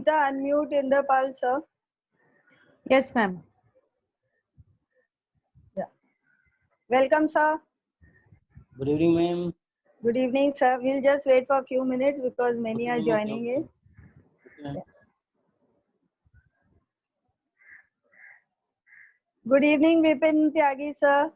Nita, unmute Inderpal, sir. Yes, ma'am. Yeah. Welcome, sir. Good evening, ma'am. Good evening, sir. We'll just wait for a few minutes because many are joining in. Okay. Good evening, Vipin Tyagi, sir.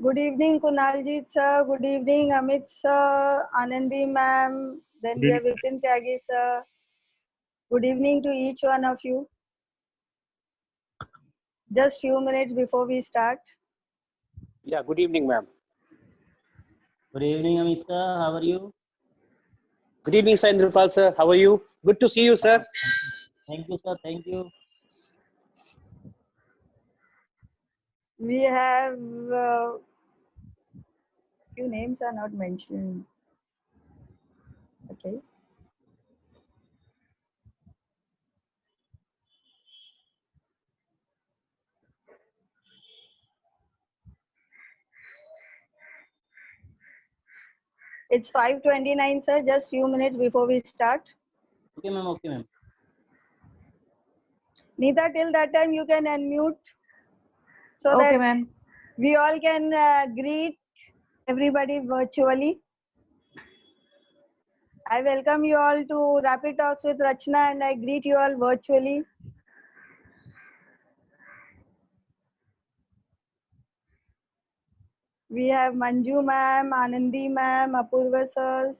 Good evening, Kunaljeet, sir. Good evening, Amit, sir. Anandi, ma'am. Then we have Vipin Tyagi, sir. Good evening to each one of you. Just few minutes before we start. Yeah, good evening, ma'am. Good evening, Amit sir. How are you? Good evening, sir. Indrapal, sir. How are you? Good to see you, sir. Thank you, sir. Thank you. We have few names are not mentioned. Okay. It's 5:29, sir. Just few minutes before we start. Okay, ma'am. Okay, ma'am. Neeta, till that time you can unmute so Okay, that ma'am. we all can greet everybody virtually. I welcome you all to Rapid Talks with Rachna and I greet you all virtually. We have Manju ma'am, Anandi ma'am, Apurva sir,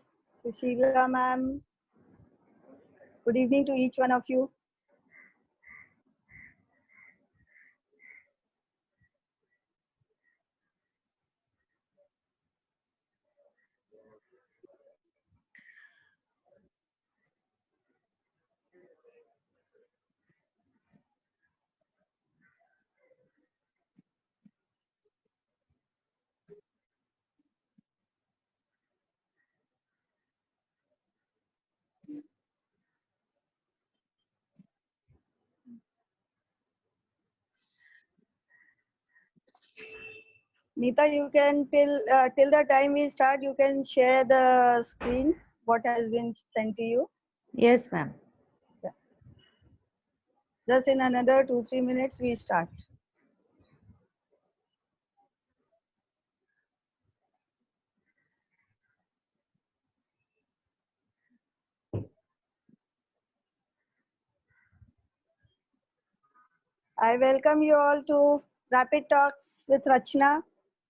Sushila ma'am. Good evening to each one of you. Neeta, you can till the time we start, you can share the screen, what has been sent to you. Yes, ma'am. Yeah. Just in another 2-3 minutes, we start. I welcome you all to Rapid Talks with Rachna,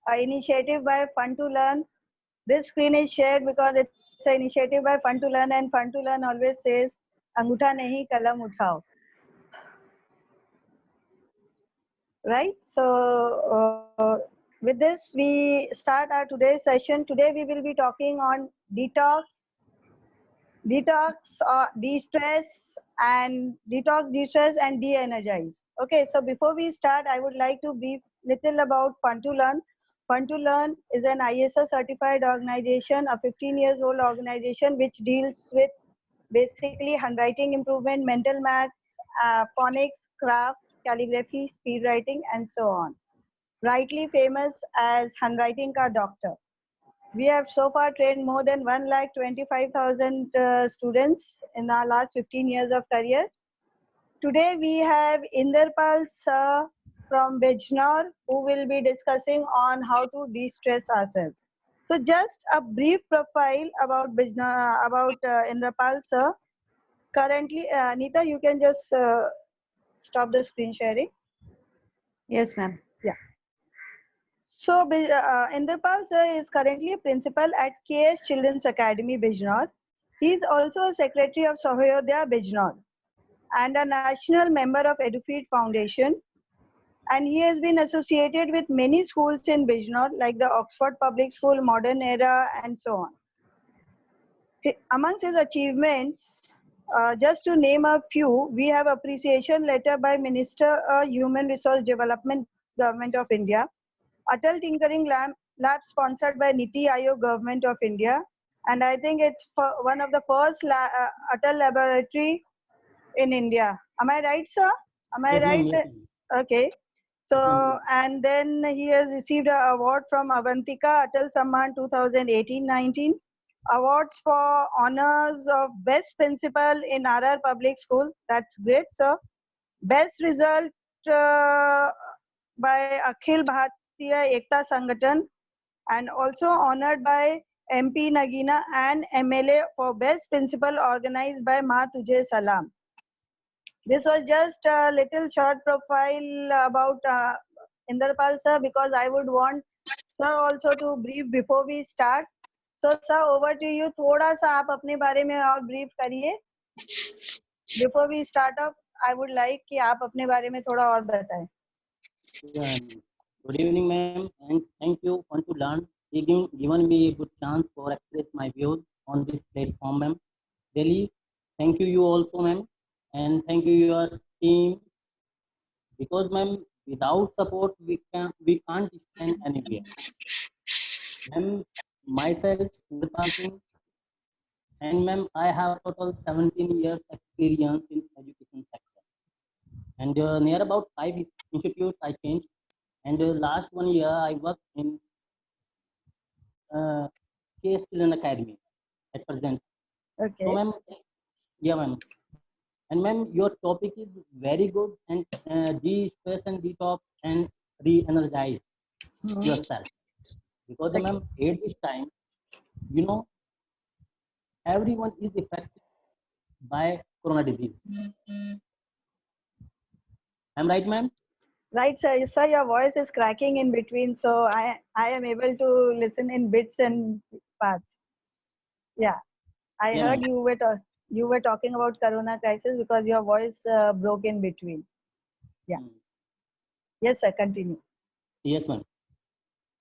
an initiative by Fun to Learn. This screen is shared because it's an initiative by Fun to Learn, and Fun to Learn always says, "Angutha nahi, kalam uthao." Right? So, with this, we start our today's session. Today, we will be talking on de-stress, and de-energize. Okay, so before we start, I would like to brief little about Fun to Learn. Fun to Learn is an ISO certified organization, a 15 years old organization which deals with basically handwriting improvement, mental maths, phonics, craft, calligraphy, speed writing, and so on. Rightly famous as Handwriting Ka Doctor. We have so far trained more than 1,25,000 students in our last 15 years of career. Today we have Inderpal sir from Bijnor who will be discussing on how to de-stress ourselves. So just a brief profile about Bijnor, about Inderpal sir. Currently, Neeta, you can just stop the screen sharing. Yes, ma'am. Yeah. So, Inderpal sir is currently a principal at KS Children's Academy, Bijnor. He is also a secretary of Sahoyodaya, Bijnor, and a national member of EduFeed Foundation. and he has been associated with many schools in Bijnor, like the Oxford Public School, Modern Era, and so on. Amongst his achievements, just to name a few, we have appreciation letter by Minister Human Resource Development, Government of India, Atal Tinkering Lab sponsored by Niti Aayog, Government of India, and I think it's one of the first Atal laboratory in India. Am I right, sir? Am I Yes, ma'am. right? Yes, ma'am. Okay. Yes, ma'am. So, and then he has received an award from Avantika Atal Samman 2018-19. Awards for honors of best principal in RR Public School. That's great, sir. Best result by Akhil Bharatiya Ekta Sangathan, and also honored by MP Nagina and MLA for best principal organized by Ma Tujhe Salam. This was just a little short profile about Inderpal sir, because I would want sir also to brief before we start. So sir, over to you. थोड़ा सा आप अपने बारे में और brief करिए. Before we start up, I would like कि आप अपने बारे में थोड़ा और बताएं. Yeah. Good evening, ma'am, and thank you for to learn. Given me a good chance for express my views on this platform, ma'am. Really, thank you also, ma'am, and thank you your team, because, ma'am, without support we can't stand anywhere. Ma'am, myself, Inderpal Singh, and ma'am, I have total 17 years experience in education sector, and near about 5 institutes I changed, and last 1 year I worked in KS Children Academy at present. Okay. So ma'am, yeah ma'am, and ma'am, your topic is very good, and de-stress and detox and re-energize yourself, because Okay. ma'am, at this time, you know, everyone is affected by corona disease. Am I right, ma'am? Right, sir. Sir, your voice is cracking in between, so I am able to listen in bits and parts. Yeah, I Yeah, heard ma'am. you were talking about Corona crisis because your voice broke in between. Yeah. Yes, sir. Continue. Yes, ma'am.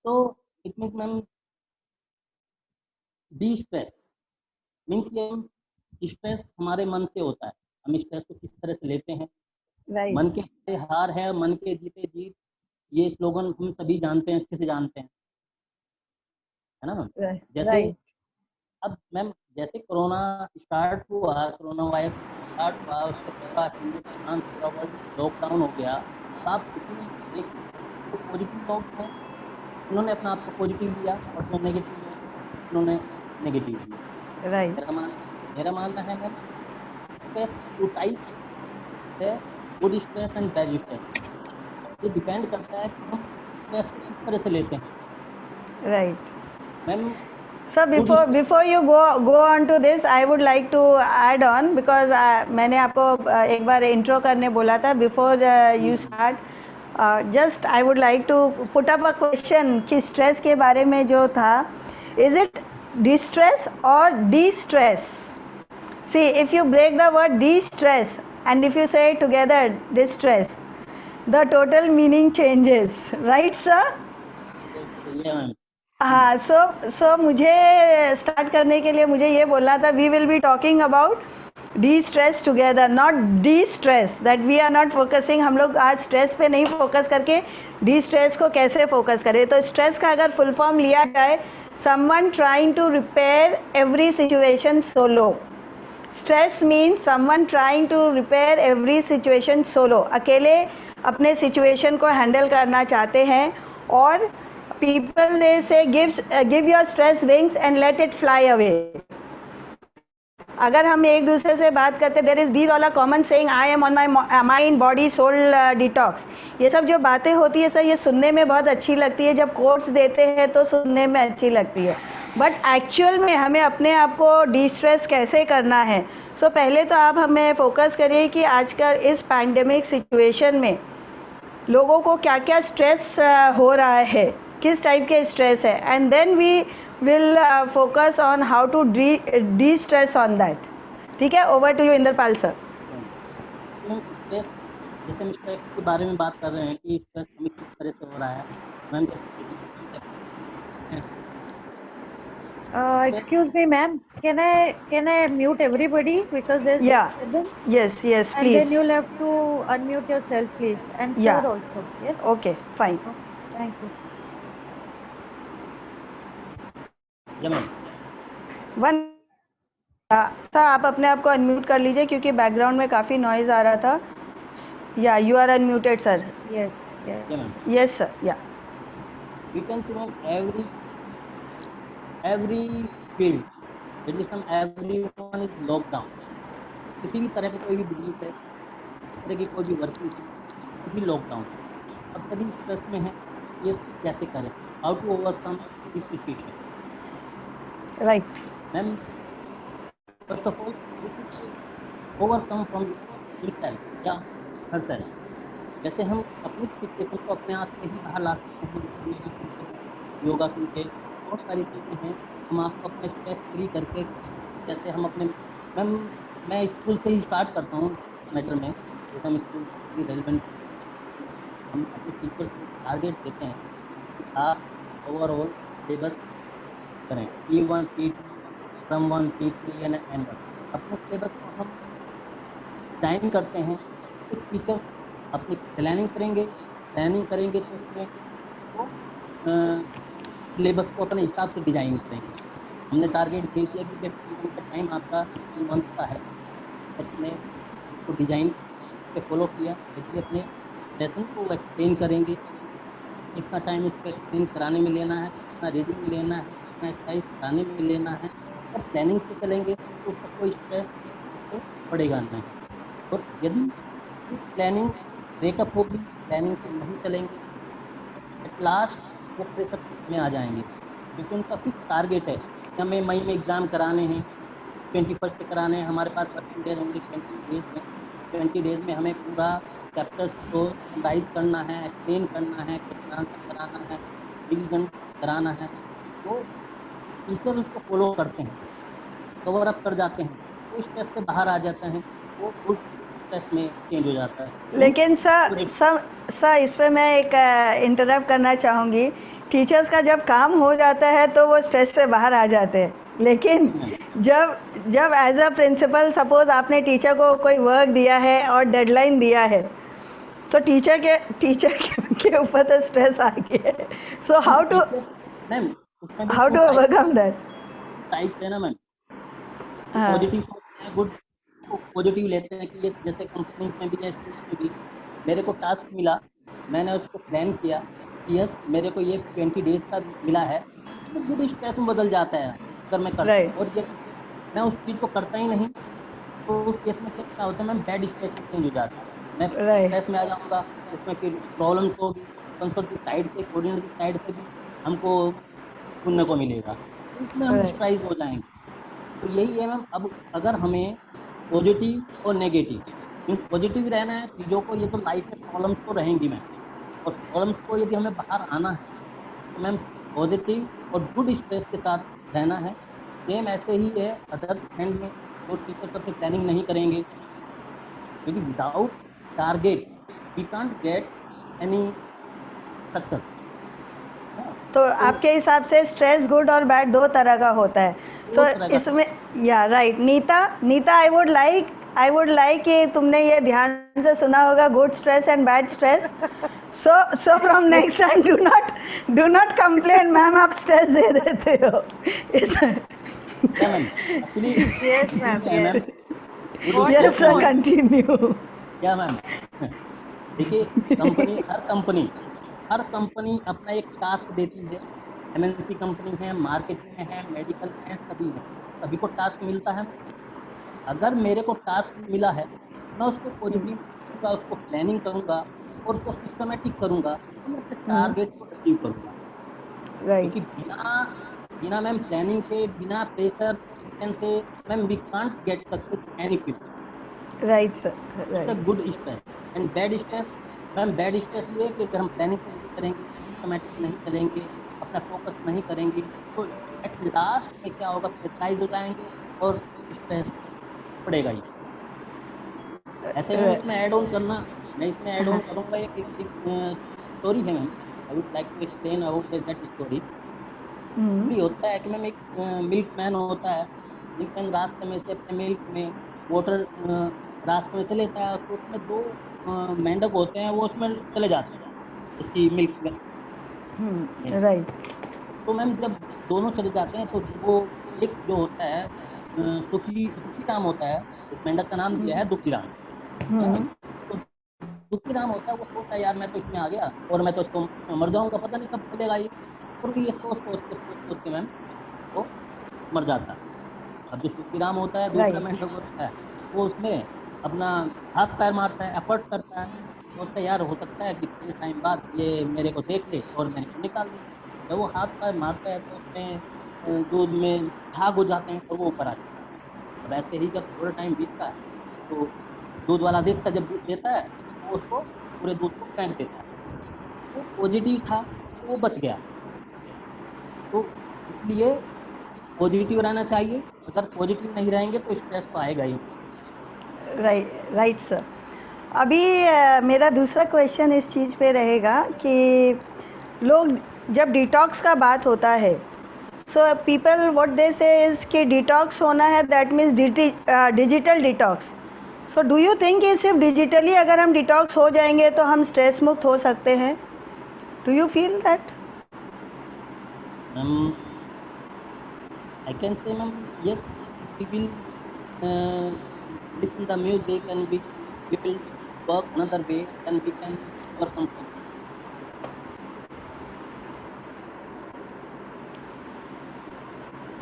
So it means, ma'am, de-stress means ये stress हमारे मन से होता है. हम stress को किस तरह से लेते हैं? Right. मन के हारे हार है, मन के जीते जीत, ये स्लोगन हम सभी जानते हैं, अच्छे से जानते हैं, है ना मैम? Right. जैसे Right. अब मैम, जैसे कोरोना स्टार्ट हुआ, कोरोना वायरस स्टार्ट हुआ, उसके पूरा हिंदुस्तान, पूरा वर्ल्ड लॉकडाउन हो गया. तो आप इसमें देखिए, जो पॉजिटिव लोग हैं उन्होंने अपना आप को पॉजिटिव लिया, और जो नेगेटिव लोग हैं उन्होंने नेगेटिव लिया. Right. मेरा मानना है मैम, स्ट्रेस टू टाइप है, good stress and bad stress. ये डिपेंड करता है कि हम स्ट्रेस को किस तरह से लेते हैं. Right. Ma'am, Sir, before you go on to this, I would like to add on, because मैंने आपको एक बार intro करने बोला था. Before you start, just I would like to put up a question कि stress के बारे में जो था, is it distress or de-stress? See, if you break the word de-stress and if you say it together, distress, the total meaning changes, right, sir? yeah ma'am. हाँ, so मुझे start करने के लिए मुझे ये बोलना था, we will be talking about destress together, not destress, that we are not focusing. हम लोग आज स्ट्रेस पे नहीं फोकस करके डी स्ट्रेस को कैसे फोकस करें. तो स्ट्रेस का अगर फुल फॉर्म लिया जाए, someone trying to repair every situation solo. Stress means someone trying to repair every situation solo. अकेले अपने सिचुएशन को हैंडल करना चाहते हैं, और people they say give your stress wings and let it fly away. अगर हम एक दूसरे से बात करते, there is these all are common saying, I am on my mind body soul detox. ये सब जो बातें होती है सर, ये सुनने में बहुत अच्छी लगती है, जब कोर्स देते हैं तो सुनने में अच्छी लगती है, बट एक्चुअल में हमें अपने आप को डी स्ट्रेस कैसे करना है. सो पहले तो आप हमें फोकस करिए कि आजकल इस पैंडेमिक सिचुएशन में लोगों को क्या क्या स्ट्रेस हो रहा है, किस टाइप के स्ट्रेस है, and then we will focus on how to destress on that. ठीक है, over to you Indrapal sir. Stress जैसे हम स्ट्रेस के बारे में बात कर रहे हैं कि स्ट्रेस हमें किस तरह से हो रहा है, मैम जैसे प्रेजेंटेशन से stress Excuse me, ma'am. Can I mute everybody because there's Yeah. disturbance? Yes, yes, And please. then you'll have to unmute yourself, please. And sir Yeah. also. Yes. Okay, fine. Okay. Thank you. या ma'am one sir आप अपने आप को unmute कर लीजिए क्योंकि background में काफ़ी नॉइज आ रहा था. Yeah you are unmuted sir. Yes. Yes. Yeah ma'am yes sir. Yeah we can see ma'am every field at least ma'am everyone is lockdown. किसी भी तरह का कोई भी बिजनेस है, किसी तरह की कोई भी वर्किंग है, सभी लॉकडाउन. अब सभी स्ट्रेस में हैं. ये कैसे करें, how to overcome this situation. Right. Ma'am first of all we should overcome from himself या हरसेल्फ. जैसे हम अपनी सिचुएशन को अपने आप से ही बाहर ला सकते हैं, जैसे मेडिटेशन के हैं, योगा सुन के, बहुत सारी चीज़ें हैं. हम आपको अपने स्ट्रेस फ्री करके, जैसे हम अपने मैम मैं स्कूल से ही स्टार्ट करता हूँ इस मैटर में. जैसे हम स्कूल से रेलिवेंट, हम अपने टीचर्स को टारगेट देते हैं कि आप ओवरऑल सिलेबस करें, P1 P2 from 1 P3 and N1. अपने सिलेबस को हम डिज़ाइन करते हैं. कुछ टीचर्स अपनी प्लानिंग करेंगे तो स्टूडेंट को सिलेबस को अपने हिसाब से डिज़ाइन करेंगे. हमने टारगेट दे दिया कि जब P1 का टाइम आपका 2 मंथ्स का है, टीचर्स ने उसको डिज़ाइन पे फॉलो किया. यदि अपने लेसन को एक्सप्लेन करेंगे, कितना टाइम उसको एक्सप्लेन कराने में लेना है, कितना रीडिंग में लेना है, कितना एक्सरसाइज कराने में लेना है, अगर प्लानिंग से चलेंगे तो उसका कोई स्ट्रेस उस पर पड़ेगा नहीं. और यदि उस प्लानिंग ब्रेकअप होगी, प्लानिंग से नहीं चलेंगे, एट लास्ट वो प्रेशर में आ जाएंगे क्योंकि उनका फिक्स टारगेट है कि हमें मई में एग्ज़ाम कराने हैं, 21 से कराने हैं. हमारे पास वर्किंग डेज ओनली 20 डेज हैं. 20 डेज में हमें पूरा चैप्टर्स को समराइज करना है, एक्सप्लेन करना है, क्वेश्चन आंसर कराना है, रिवीजन कराना है. तो टीचर उसको फॉलो करते हैं, कवर अप कर जाते हैं, वो स्ट्रेस से बाहर आ जाते हैं, वो गुड स्ट्रेस में चेंज हो जाता है. लेकिन सर इस पे मैं एक इंटरप्ट करना चाहूँगी. टीचर्स का जब काम हो जाता है तो वो स्ट्रेस से बाहर आ जाते हैं, लेकिन जब जब एज अ प्रिंसिपल सपोज आपने टीचर को कोई वर्क दिया है और डेडलाइन दिया है, तो टीचर के ऊपर तो स्ट्रेस आ गया है. सो मैम उसमें भी how to overcome that. Types है ना मैम. हाँ. पॉजिटिव सोचते हैं, गुड को पॉजिटिव लेते हैं कि ये जैसे कंपनीज में भी या स्कूल में भी मेरे को टास्क मिला, मैंने उसको प्लान किया कि यस मेरे को ये 20 डेज का मिला है, तो गुड स्ट्रेस में बदल जाता है अगर मैं करता हूँ. राइट. और यदि मैं उस चीज़ को करता ही नहीं तो उस केस में क्या होता है मैम, बैड स्ट्रेस में चेंज हो जाता है. मैं राइट. स्ट्रेस में आ जाऊँगा, उसमें फिर प्रॉब्लम्स होगी. प्रिंसिपल की साइड से, कोऑर्डिनेटर की साइड से भी हमको सुनने को मिलेगा, तो उसमें हम राइट. डिस्ट्राइज हो जाएंगे. तो यही है मैम. अब अगर हमें पॉजिटिव और नेगेटिव मीन्स पॉजिटिव रहना है चीज़ों को, ये तो लाइफ में प्रॉब्लम्स तो रहेंगी मैम, और प्रॉब्लम्स को यदि हमें बाहर आना है तो मैम पॉजिटिव और गुड स्ट्रेस के साथ रहना है. सेम ऐसे ही है अदर्स हैंड में, जो टीचर्स अपनी प्लानिंग नहीं करेंगे, क्योंकि without target we can't get any success. तो आपके हिसाब से स्ट्रेस गुड और बैड दो तरह का होता है. सो दो तरह का इसमें yeah right. Nita I would like कि तुमने ये ध्यान से सुना होगा, good stress and bad stress. So from next time do not complain ma'am, आप स्ट्रेस दे देते हो. क्या मैम एक्चुअली Yes, ma'am. है ma'am. Yes. Good yes stress sir, में कंटिन्यू. क्या मैम देखिए, हर कंपनी अपना एक टास्क देती है. एमएनसी कंपनी है, मार्केटिंग में है, मेडिकल में है, सभी है, सभी को टास्क मिलता है. अगर मेरे को टास्क मिला है, मैं उसको पॉजिटिव करूँगा, उसको प्लानिंग करूँगा और उसको सिस्टमेटिक करूँगा, तो मैं अपने टारगेट को अचीव करूँगा. राइट. क्योंकि बिना बिना मैम प्लानिंग के, बिना प्रेशर से ma'am we can't get success any field. Right sir. It's a right. Good stress. And bad stress ma'am, bad stress ये है कि अगर हम प्लानिंग से नहीं करेंगे, सिस्टमेटिक नहीं करेंगे, अपना फोकस नहीं करेंगे, तो एट लास्ट में क्या होगा, प्रेशराइज हो जाएंगे और स्ट्रेस पड़ेगा ही. ऐसे में इसमें ऐड ऑन करना मैं इसमें ऐड ऑन करूँगा एक स्टोरी है ma'am, I would like to explain about that story. ये होता है कि मैम एक मिल्क मैन होता है। मिल्क मैन रास्ते में से अपने मिल्क में वाटर रास्ते में से लेता है, तो उसमें दो मेंढक होते हैं, वो उसमें चले जाते हैं उसकी मिल्क में। राइट। तो मैम जब दोनों चले जाते हैं तो वो एक जो होता है सुखी दुखी राम होता है, उस मेंढक का नाम दिया है दुखी राम, है ना मैम? तो दुखी राम होता है, वो सोचता है यार मैं तो इसमें आ गया और मैं तो इसमें मर जाऊंगा, पता नहीं कब खुलेगा ये। और वो ये सोच के मैम वो मर जाता है। अब जो सुखी राम होता है, दूसरा राइट। मेंढक होता है, वो उसमें अपना हाथ पैर मारता है, एफर्ट्स करता है, सोचता है यार हो सकता है कि थोड़े टाइम बाद ये मेरे को देख ले और मेरे को निकाल दे। जब वो हाथ पैर मारता है तो उसमें दूध में झाग हो जाते हैं और वो ऊपर आ जाता है। अब ऐसे ही जब थोड़ा टाइम बीतता है तो दूध वाला देखता है, जब दूध देता है तो वो उसको पूरे दूध को फेंक देता है। वो पॉजिटिव था तो वो बच गया। तो इसलिए पॉजिटिव रहना चाहिए, अगर पॉजिटिव नहीं रहेंगे तो स्ट्रेस तो आएगा ही। Right, right sir. अभी मेरा दूसरा क्वेश्चन इस चीज़ पे रहेगा कि लोग जब डिटॉक्स का बात होता है, सो पीपल व्हाट दे से इज़ कि डिटॉक्स होना है, that means digital detox. So do you think कि सिर्फ डिजिटली अगर हम डिटॉक्स हो जाएंगे तो हम स्ट्रेस मुक्त हो सकते हैं? Do you feel that? Ma'am I can say, ma'am, yes, we will listen the music and we will work another way, then we can overcome from it.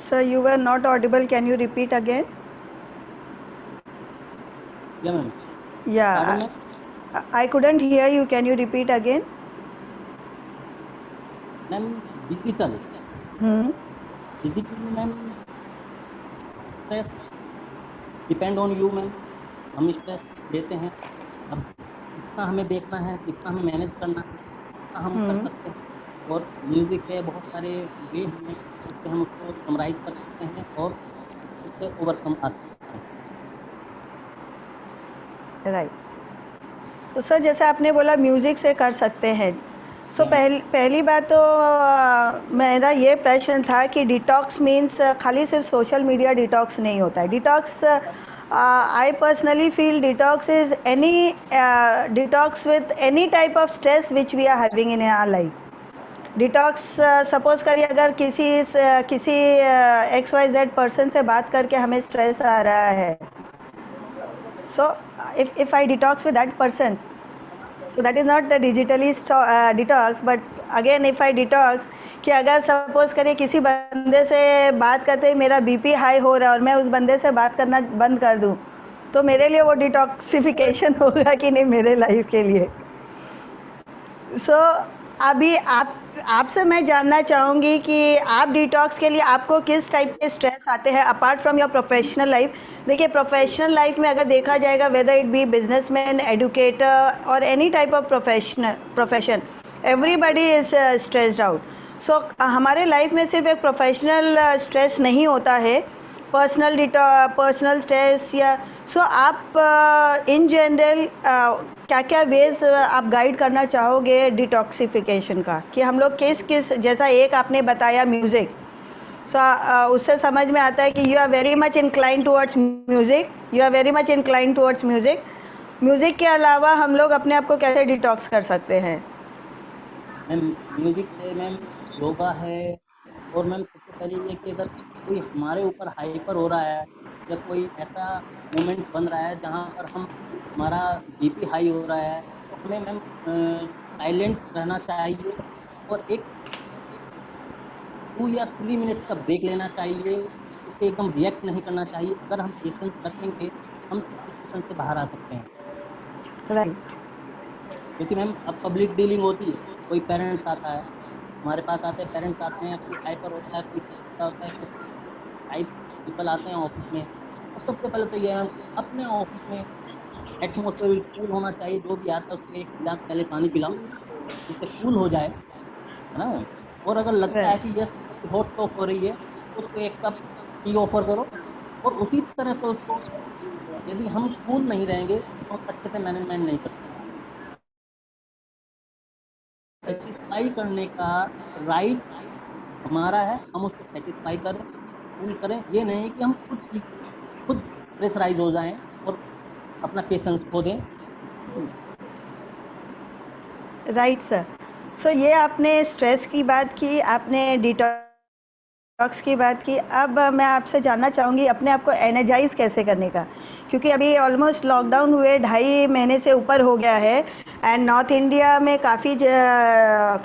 Sir, you were not audible. Can you repeat again? Yeah, ma'am. Yeah, Pardon, ma'am? I couldn't hear you. Can you repeat again? Ma'am, digital. Hmm. Digitally, ma'am, stress depend on you, ma'am. हम stress लेते हैं। अब कितना हमें देखना है, कितना हमें मैनेज करना है, कितना हम कर सकते हैं। और म्यूजिक है, बहुत सारे वे हैं जिससे हम उसको समराइज कर सकते हैं और उससे ओवरकम आ सकते हैं। राइट। तो सर जैसे आपने बोला म्यूज़िक से कर सकते हैं, सो Yeah, ma'am. पहली बात तो मेरा ये प्रश्न था कि डिटॉक्स मीन्स खाली सिर्फ सोशल मीडिया डिटॉक्स नहीं होता है। Detox, I personally feel detox is any detox with any type of stress which we are having in our life. Detox suppose करिए अगर किसी XYZ पर्सन से बात करके हमें स्ट्रेस आ रहा है, so if I detox with that person, so that is not the digitally detox, but again if I detox कि अगर सपोज करिए किसी बंदे से बात करते ही मेरा BP हाई हो रहा है और मैं उस बंदे से बात करना बंद कर दूं, तो मेरे लिए वो डिटॉक्सिफिकेशन होगा कि नहीं मेरे लाइफ के लिए? सो अभी आपसे मैं जानना चाहूँगी कि आप डिटॉक्स के लिए आपको किस टाइप के स्ट्रेस आते हैं apart from your professional life? देखिए प्रोफेशनल लाइफ में अगर देखा जाएगा, whether it be businessman, educator और any type of profession, everybody is stressed out. So हमारे लाइफ में सिर्फ एक प्रोफेशनल स्ट्रेस नहीं होता है, पर्सनल स्ट्रेस या सो आप इन जनरल क्या क्या वेज आप गाइड करना चाहोगे डिटॉक्सिफिकेशन का, कि हम लोग किस जैसा एक आपने बताया म्यूज़िक, सो उससे समझ में आता है कि you are very much incline towards music, music के अलावा हम लोग अपने आप को कैसे डिटॉक्स कर सकते हैं? मैम म्यूजिक से मैम योगा है। और मैम सबसे पहले ये कि अगर कोई हमारे ऊपर हाइपर हो रहा है या कोई ऐसा मोमेंट बन रहा है जहाँ पर हमारा बीपी हाई हो रहा है, तो हमें मैम साइलेंट रहना चाहिए और एक 2 या 3 मिनट्स का ब्रेक लेना चाहिए। उसे एकदम रिएक्ट नहीं करना चाहिए। अगर हम पेशेंस रखेंगे हम इस सिचुएशन से बाहर आ सकते हैं। राइट। क्योंकि मैम अब पब्लिक डीलिंग होती है, कोई पेरेंट्स आता है, हमारे पास आते हैं, पेरेंट्स आते हैं, कोई हाइपर होता है, कोई क्या होता है, कुछ टाइप पीपल आते हैं ऑफिस में। तो सबसे पहले तो ये है अपने ऑफिस में एटमोसफेयर कूल होना चाहिए। जो भी आता है उसको एक गिलास पहले पानी पिलाओ जिससे कूल हो जाए, है ना मैम? और अगर लगता है राइट। कि यस हॉट टॉक हो रही है तो उसको एक कप टी ऑफर करो। और उसी तरह से उसको, यदि हम कूल नहीं रहेंगे तो हम अच्छे से मैनेजमेंट नहीं कर सकते। ट्राई करने का राइट हमारा है, हम उसको सेटिस्फाई करें, कूल करें। ये नहीं कि हम खुद प्रेशराइज हो जाएं और अपना पेशेंस खो दें। Right sir. सो ये आपने स्ट्रेस की बात की, आपने डिटॉक्स की बात की। अब मैं आपसे जानना चाहूँगी अपने आप को एनर्जाइज कैसे करने का, क्योंकि अभी ऑलमोस्ट लॉकडाउन हुए 2.5 महीने से ऊपर हो गया है एंड नॉर्थ इंडिया में काफ़ी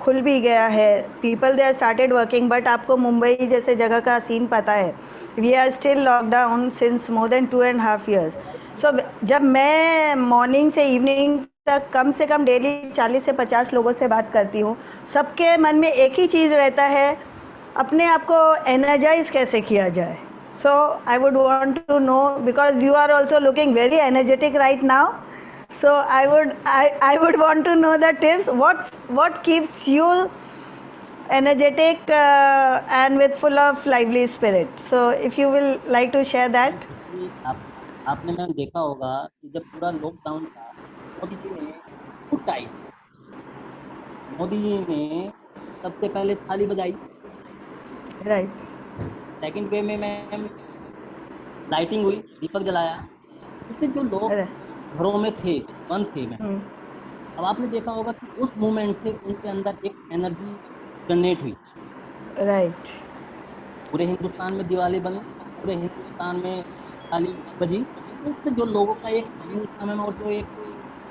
खुल भी गया है, people they are started working, but आपको मुंबई जैसे जगह का सीन पता है, we are still lockdown since more than 2.5 years। So जब मैं मॉर्निंग से इवनिंग तक कम से कम डेली 40 से 50 लोगों से बात करती हूँ, सबके मन में एक ही चीज़ रहता है, अपने आप को एनर्जाइज कैसे किया जाए। So I would want to know, because you are also looking very energetic right now, so I would want to know the tips, what keeps you energetic and with full of lively spirit, so if you will like to share that. कि आपने ma'am देखा होगा कि जब पूरा lockdown था, मोदी जी ने good time, Modi ji ने सबसे पहले थाली बजाई। राइट। सेकंड वे में मैम लाइटिंग हुई, दीपक जलाया। उससे जो लोग घरों में थे, बंद थे मैम, अब आपने देखा होगा कि उस मूवमेंट से उनके अंदर एक एनर्जी जनरेट हुई। राइट। पूरे हिंदुस्तान में दिवाली बनी, पूरे हिंदुस्तान में ताली बजी। तो उससे जो लोगों का एक व्यूज था मैम, और जो एक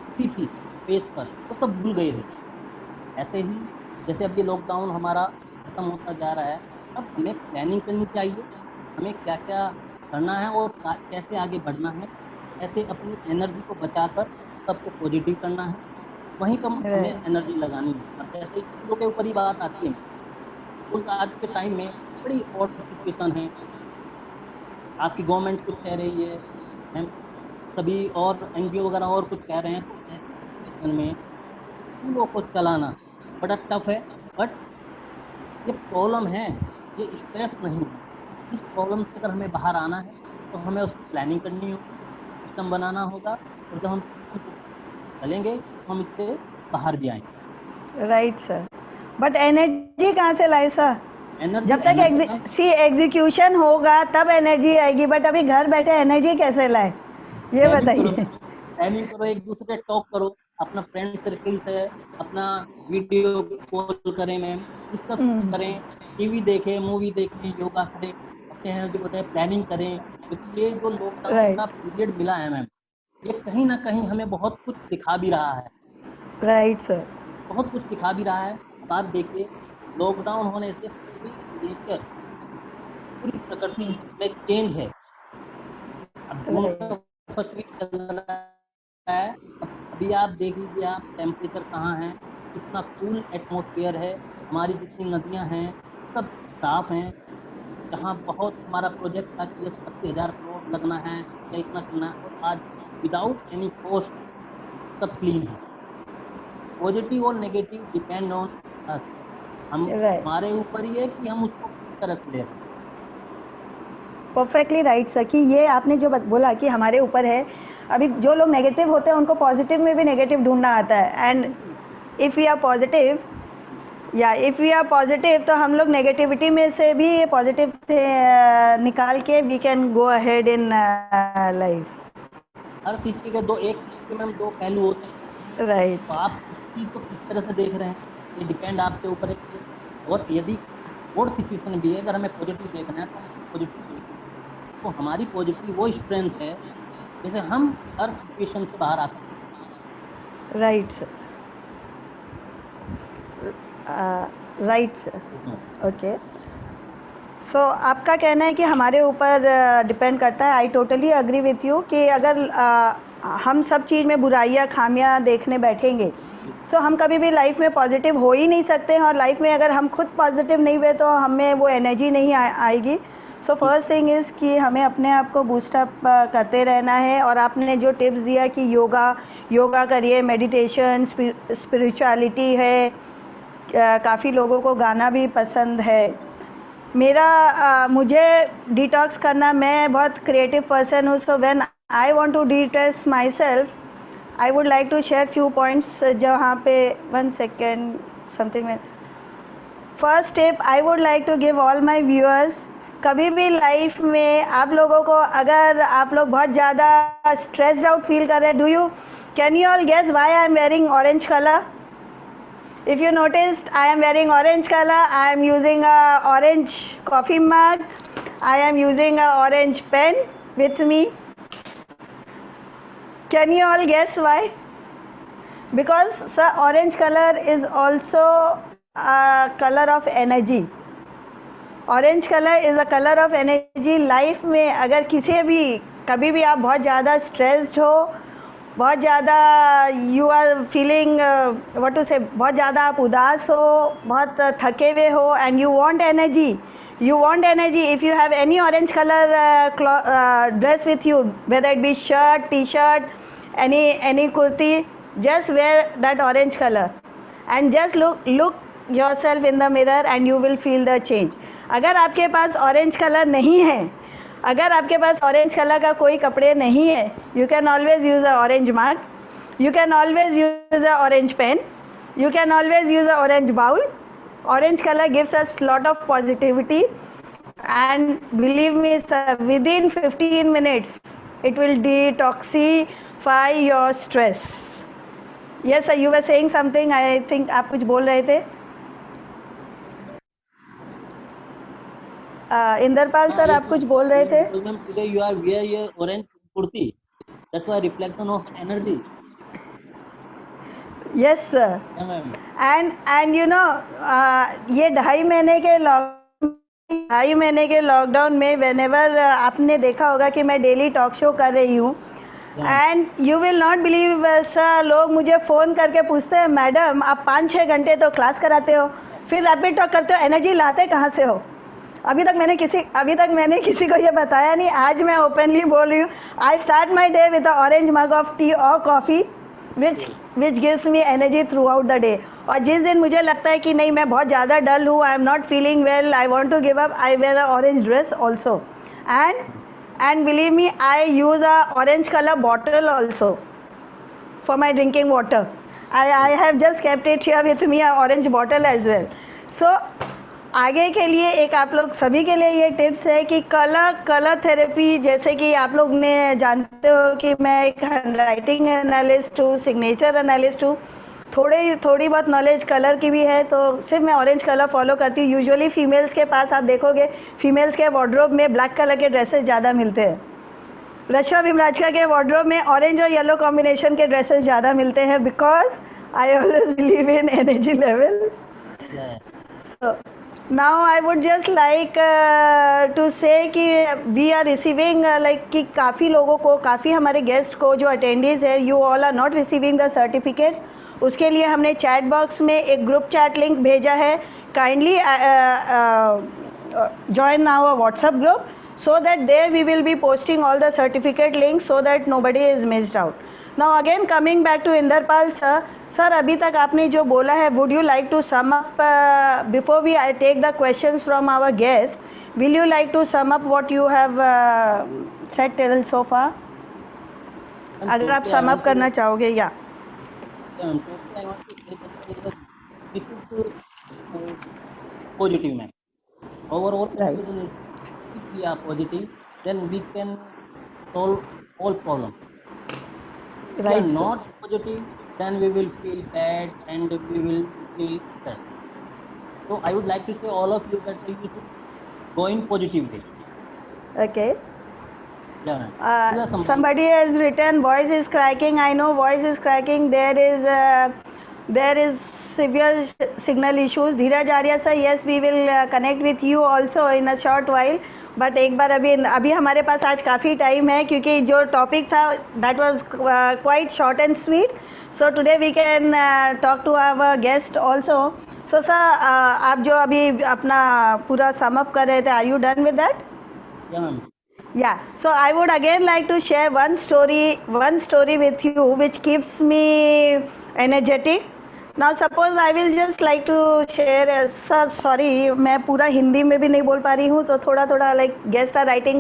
खुशी थी फेस पर, वो सब भूल गए थे। ऐसे ही जैसे अब ये लॉकडाउन हमारा खत्म होता जा रहा है, अब हमें प्लानिंग करनी चाहिए, हमें क्या क्या करना है और कैसे आगे बढ़ना है, कैसे अपनी एनर्जी को बचाकर सबको पॉजिटिव करना है, वहीं पर हमें राइट। एनर्जी लगानी है। अब जैसे स्कूलों के ऊपर ही बात आती है, स्कूल आज के टाइम में बड़ी और सिचुएशन है, आपकी गवर्नमेंट कुछ कह रही है मैम, सभी और एनजीओ वगैरह और कुछ कह रहे हैं, तो ऐसी सिचुएशन में स्कूलों को चलाना बड़ा टफ है। बट ये प्रॉब्लम है, ये स्ट्रेस नहीं है। इस प्रॉब्लम से अगर हमें बाहर आना है तो हमें उसकी प्लानिंग करनी होगी, सिस्टम बनाना होगा, और जब हम सिस्टम के चलेंगे तो हम इससे बाहर भी आएंगे। राइट सर, बट एनर्जी कहाँ से लाए सर? एनर्जी जब तक एग्जीक्यूशन होगा तब एनर्जी आएगी, बट अभी घर बैठे एनर्जी कैसे लाए, ये प्लानिंग करो, बताइए। प्लानिंग करो, एक दूसरे से टॉक करो, अपना फ्रेंड सर्किल से अपना वीडियो कॉल करें मैम, डिस्कस करें, टीवी देखें, मूवी देखें, योगा करें, अपने एनर्जी को बताएं, प्लानिंग करें। क्योंकि ये जो लॉकडाउन राइट। का पीरियड मिला है मैम, ये कहीं ना कहीं हमें बहुत कुछ सिखा भी रहा है, राइट सर। बहुत कुछ सिखा भी रहा है। अब आप देखिए, लॉकडाउन होने से पूरी नेचर, पूरी प्रकृति में चेंज है। अब जून का राइट। फर्स्ट वीक चल रहा है, अभी आप देख लीजिए, आप टेम्परेचर कहाँ है, कितना कूल एटमॉस्फेयर है, हमारी जितनी नदियां हैं सब साफ हैं। जहाँ बहुत हमारा प्रोजेक्ट था कि ये 80,000 करोड़ लगना है या इतना करना है, और आज विदाउट एनी कॉस्ट सब क्लीन है। पॉजिटिव और नेगेटिव डिपेंड ऑन अस, हम राइट। हमारे ऊपर ही है कि हम उसको किस तरह से ले रहे हैं। परफेक्टली राइट सर, कि ये आपने जो बोला कि हमारे ऊपर है। अभी जो लोग नेगेटिव होते हैं उनको पॉजिटिव में भी नेगेटिव ढूंढना आता है, and if we are positive, या इफ़ वी आर पॉजिटिव, तो हम लोग नेगेटिविटी में से भी पॉजिटिव निकाल के we can go ahead in life. हर सिक्के के एक सिक्के के मैम दो पहलू होते हैं। राइट। तो आप उस चीज को किस तरह से देख रहे हैं, ये डिपेंड आपके ऊपर है कि, और यदि और सिचुएशन भी है, अगर हमें पॉजिटिव देखना है तो हम उसको पॉजिटिव देखें। तो हमारी पॉजिटिव वो स्ट्रेंथ है जैसे हम हर सिचुएशन से बाहर आ सकते राइट सर। Right sir. हैं। ओके। सो आपका कहना है कि हमारे ऊपर डिपेंड करता है। I totally agree with you कि अगर हम सब चीज़ में बुराइयां खामियां देखने बैठेंगे, सो हम कभी भी लाइफ में पॉजिटिव हो ही नहीं सकते हैं, और लाइफ में अगर हम खुद पॉजिटिव नहीं हुए तो हमें वो एनर्जी नहीं आएगी। सो फर्स्ट थिंग इज़ कि हमें अपने आप को बूस्टअप करते रहना है, और आपने जो टिप्स दिया कि योगा करिए, मेडिटेशन, स्पिरिचुअलिटी है, काफ़ी लोगों को गाना भी पसंद है। मुझे डिटॉक्स करना, मैं बहुत क्रिएटिव पर्सन हूँ, so when I want to detox my self, I would like to share few points जहाँ पे 1 सेकेंड समथिंग में first tip I would like to give all my viewers, कभी भी लाइफ में आप लोगों को अगर आप लोग बहुत ज़्यादा स्ट्रेस्ड आउट फील कर रहे हैं, can you all guess why I am wearing orange colour? If you noticed, I am wearing orange color. I am using a orange coffee mug. I am using a orange pen with me. Can you all guess why? Because sir, orange color is also a color of energy. Orange color is a color of energy. Life में अगर कभी भी आप बहुत ज़्यादा stressed हो, बहुत ज़्यादा you are feeling what to say, बहुत ज़्यादा आप उदास हो, बहुत थके हुए हो, and you want energy, if you have any orange colour dress with you, whether it be shirt, T shirt, any kurti, just wear that orange colour and just look yourself in the mirror and you will feel the change. अगर आपके पास orange colour नहीं है, अगर आपके पास orange colour का कोई कपड़े नहीं है, you can always use a orange mug, you can always use a orange pen, you can always use a orange bowl. Orange colour gives us lot of positivity and believe me sir, within 15 minutes it will detoxify your stress. Yes sir, you were saying something, I think आप कुछ बोल रहे थे. Inderpal sir आप कुछ बोल रहे थे. Ma'am, today you are wear your orange kurti. That's a reflection of energy. Yes sir. Yeah, ma'am. And you know ये 2.5 महीने के लॉकडाउन में whenever आपने देखा होगा कि मैं डेली टॉक शो कर रही हूँ, and you will not believe sir, लोग मुझे फ़ोन करके पूछते हैं मैडम आप 5-6 घंटे तो क्लास कराते हो, फिर रैपिड टॉक करते हो, एनर्जी लाते कहाँ से हो? अभी तक मैंने किसी को ये बताया नहीं, आज मैं ओपनली बोल रही हूँ. I start my day with a orange mug of tea और coffee which gives me energy throughout the day. और जिस दिन मुझे लगता है कि नहीं मैं बहुत ज़्यादा डल हूँ, I am not feeling well, I want to give up, I wear a orange dress also. And believe me, I use a orange color bottle also for my drinking water. I have just kept it here with me, a orange bottle as well. So आगे के लिए एक आप लोग सभी के लिए ये टिप्स है कि कलर थेरेपी, जैसे कि आप लोग ने जानते हो कि मैं एक हैंडराइटिंग एनालिस्ट हूँ, सिग्नेचर एनालिस्ट हूँ, थोड़ी बहुत नॉलेज कलर की भी है, तो सिर्फ मैं ऑरेंज कलर फॉलो करती हूँ. यूजुअली फीमेल्स के पास आप देखोगे, फीमेल्स के वार्डरोब में ब्लैक कलर के ड्रेसेस ज़्यादा मिलते हैं. रक्षा भीमराजका के वार्डरोब में ऑरेंज और येलो कॉम्बिनेशन के ड्रेसेस ज़्यादा मिलते हैं, because I always believe in energy level. So now I would just like to say कि वी आर रिसीविंग लाइक कि काफ़ी लोगों को, काफ़ी हमारे गेस्ट को जो अटेंडीज़ है, you all are not receiving the certificates. उसके लिए हमने चैट बॉक्स में एक ग्रुप चैट लिंक भेजा है. Kindly join our WhatsApp group so that there we will be posting all the certificate links so that nobody is missed out. Now again coming back to Inderpal sir, अभी तक आपने जो बोला है, would you like to sum up before we take the questions from our guests, will you like to sum up what you have said till so far? अगर आप sum up करना चाहोगे. या I want to say that we should positive, man. Overall, Right. if we are positive, then we can solve all problems. If we Right, are sir. not positive, then we will feel bad and we will feel stress. So I would like to say all of you that you should go in positive way. Okay. Yeah. These are some Somebody has written voice is cracking. I know voice is cracking. There is severe signal issues. Dheeraj Arya sir, yes, we will connect with you also in a short while. But एक बार अभी हमारे पास आज काफ़ी time है, क्योंकि जो topic था that was quite short and sweet. So today we can talk to our guest also. So sir आप जो अभी अपना पूरा सम अप कर रहे थे, are you done with that? Yeah, ma'am. Yeah, so I would again like to share one story with you which keeps me energetic. Now suppose I will just like to share, sir sorry मैं पूरा हिंदी में भी नहीं बोल पा रही हूँ, तो थोड़ा like guests are writing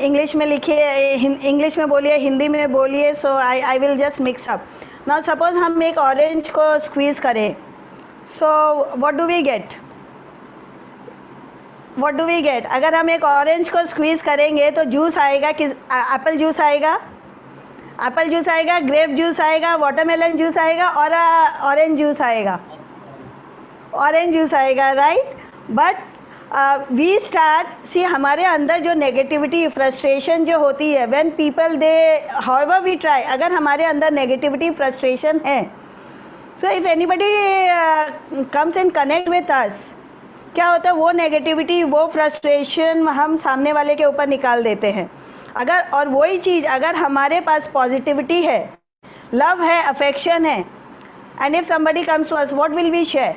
English में लिखिए, इंग्लिश में बोलिए, हिंदी में बोलिए, so I will just mix up. Now suppose हम एक ऑरेंज को स्क्वीज़ करें, so what do we get? What do we get? अगर हम एक ऑरेंज को स्क्वीज करेंगे तो जूस आएगा, किस एप्पल जूस आएगा, एप्पल जूस आएगा, ग्रेप जूस आएगा, वाटरमेलन जूस आएगा और ऑरेंज जूस आएगा, ऑरेंज जूस आएगा, right? But we start see हमारे अंदर जो नेगेटिविटी फ्रस्ट्रेशन जो होती है, when people they however we try, अगर हमारे अंदर नेगेटिविटी फ्रस्ट्रेशन है, so if anybody comes in connect with us, क्या होता है वो नेगेटिविटी वो फ्रस्ट्रेशन हम सामने वाले के ऊपर निकाल देते हैं। अगर और वही चीज़ अगर हमारे पास पॉजिटिविटी है, लव है, अफेक्शन है, and if somebody comes to us, what will we share?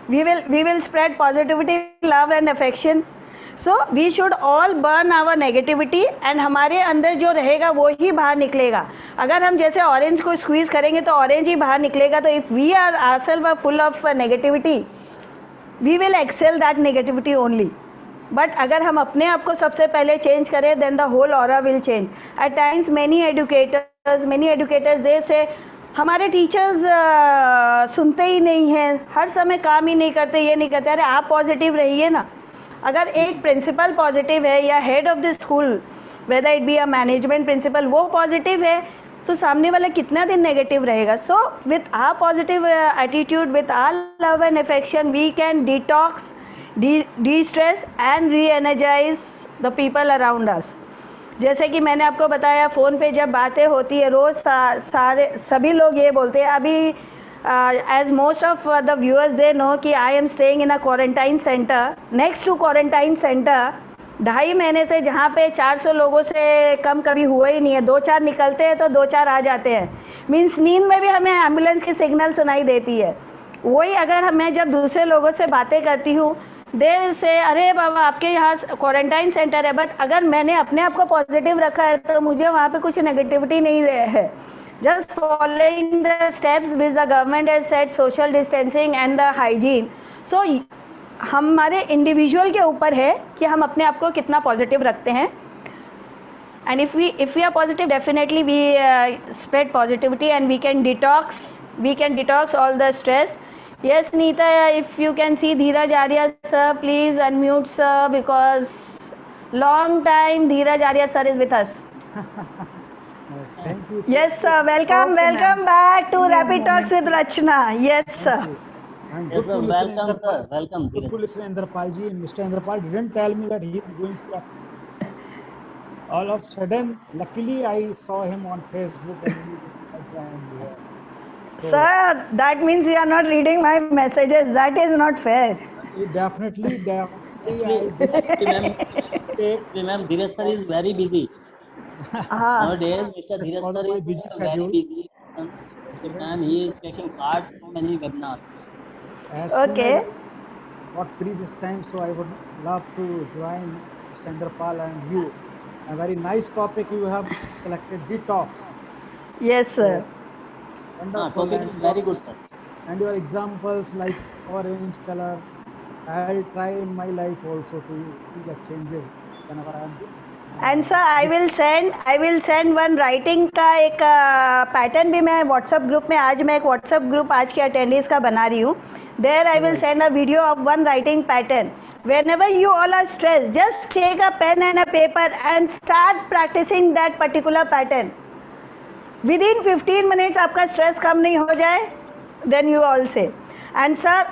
we will spread positivity, love and affection. So we should all burn our negativity, and हमारे अंदर जो रहेगा वो ही बाहर निकलेगा। अगर हम जैसे ऑरेंज को स्क्वीज करेंगे तो ऑरेंज ही बाहर निकलेगा। तो if we are ourselves are full of negativity, we will exhale that negativity only. But अगर हम अपने आप को सबसे पहले चेंज करें, then the whole aura will change. At times many educators they say हमारे टीचर्स सुनते ही नहीं हैं, हर समय काम ही नहीं करते, ये नहीं करते। अरे आप पॉजिटिव रहिए ना। अगर एक प्रिंसिपल पॉजिटिव है या head of the school, whether it be a management principal, वो पॉजिटिव है तो सामने वाला कितना दिन नेगेटिव रहेगा? So with our positive attitude, with our love and affection, we can detox, destress and reenergize the people around us. जैसे कि मैंने आपको बताया, फ़ोन पे जब बातें होती है रोज़ सारे सभी लोग ये बोलते हैं, अभी as most of the viewers they know कि I am staying in a quarantine centre, next to quarantine centre, 2.5 महीने से, जहाँ पे 400 लोगों से कम कभी हुआ ही नहीं है। 2-4 निकलते हैं तो 2-4 आ जाते हैं, मीन्स नींद में भी हमें एम्बुलेंस की सिग्नल सुनाई देती है। वही अगर मैं जब दूसरे लोगों से बातें करती हूँ, दे से अरे बाबा आपके यहाँ क्वारंटाइन सेंटर है, बट अगर मैंने अपने आप को पॉजिटिव रखा है तो मुझे वहाँ पे कुछ नेगेटिविटी नहीं है। Just following the steps which the government has set, social distancing and the hygiene. So हमारे इंडिविजुअल के ऊपर है कि हम अपने आप को कितना पॉजिटिव रखते हैं। And if we are positive, definitely we spread positivity and we can detox all the stress. Yes, Neeta, if you can see Dheeraj Arya sir, please unmute sir, because long time Dheeraj Arya sir is with us. Thank you. Yes sir, welcome back to Rapid Talks with Rachna. Yes sir. And Yes, sir. Welcome, sir. Welcome, Good to listen Indrapal ji. And Mr. Indrapal didn't tell me that he is going to. All of a sudden, luckily I saw him on Facebook and he was so, sir, that means you are not reading my messages. That is not fair. Definitely. Ma'am, Dheeraj sir is very busy. Nowadays, Mr. Dheeraj sir is very busy. Ma'am, he is taking part in so many webinars. Okay. Got free this time, so I would love to join Mr. Indrapal and you. A very nice topic you have selected, detox. Yes, sir. Topic is very good, sir. And your examples like orange color, I will try in my life also to see the changes whenever I am doing. And sir, I will send one writing का एक pattern भी मैं WhatsApp group में, आज मैं एक WhatsApp group आज के अटेंडेंस का बना रही हूँ. There I will send a video of one writing pattern. Whenever you all are stressed, just take a pen and a paper and start practicing that particular pattern. Within 15 minutes आपका stress कम नहीं हो जाए, then you all say. And sir,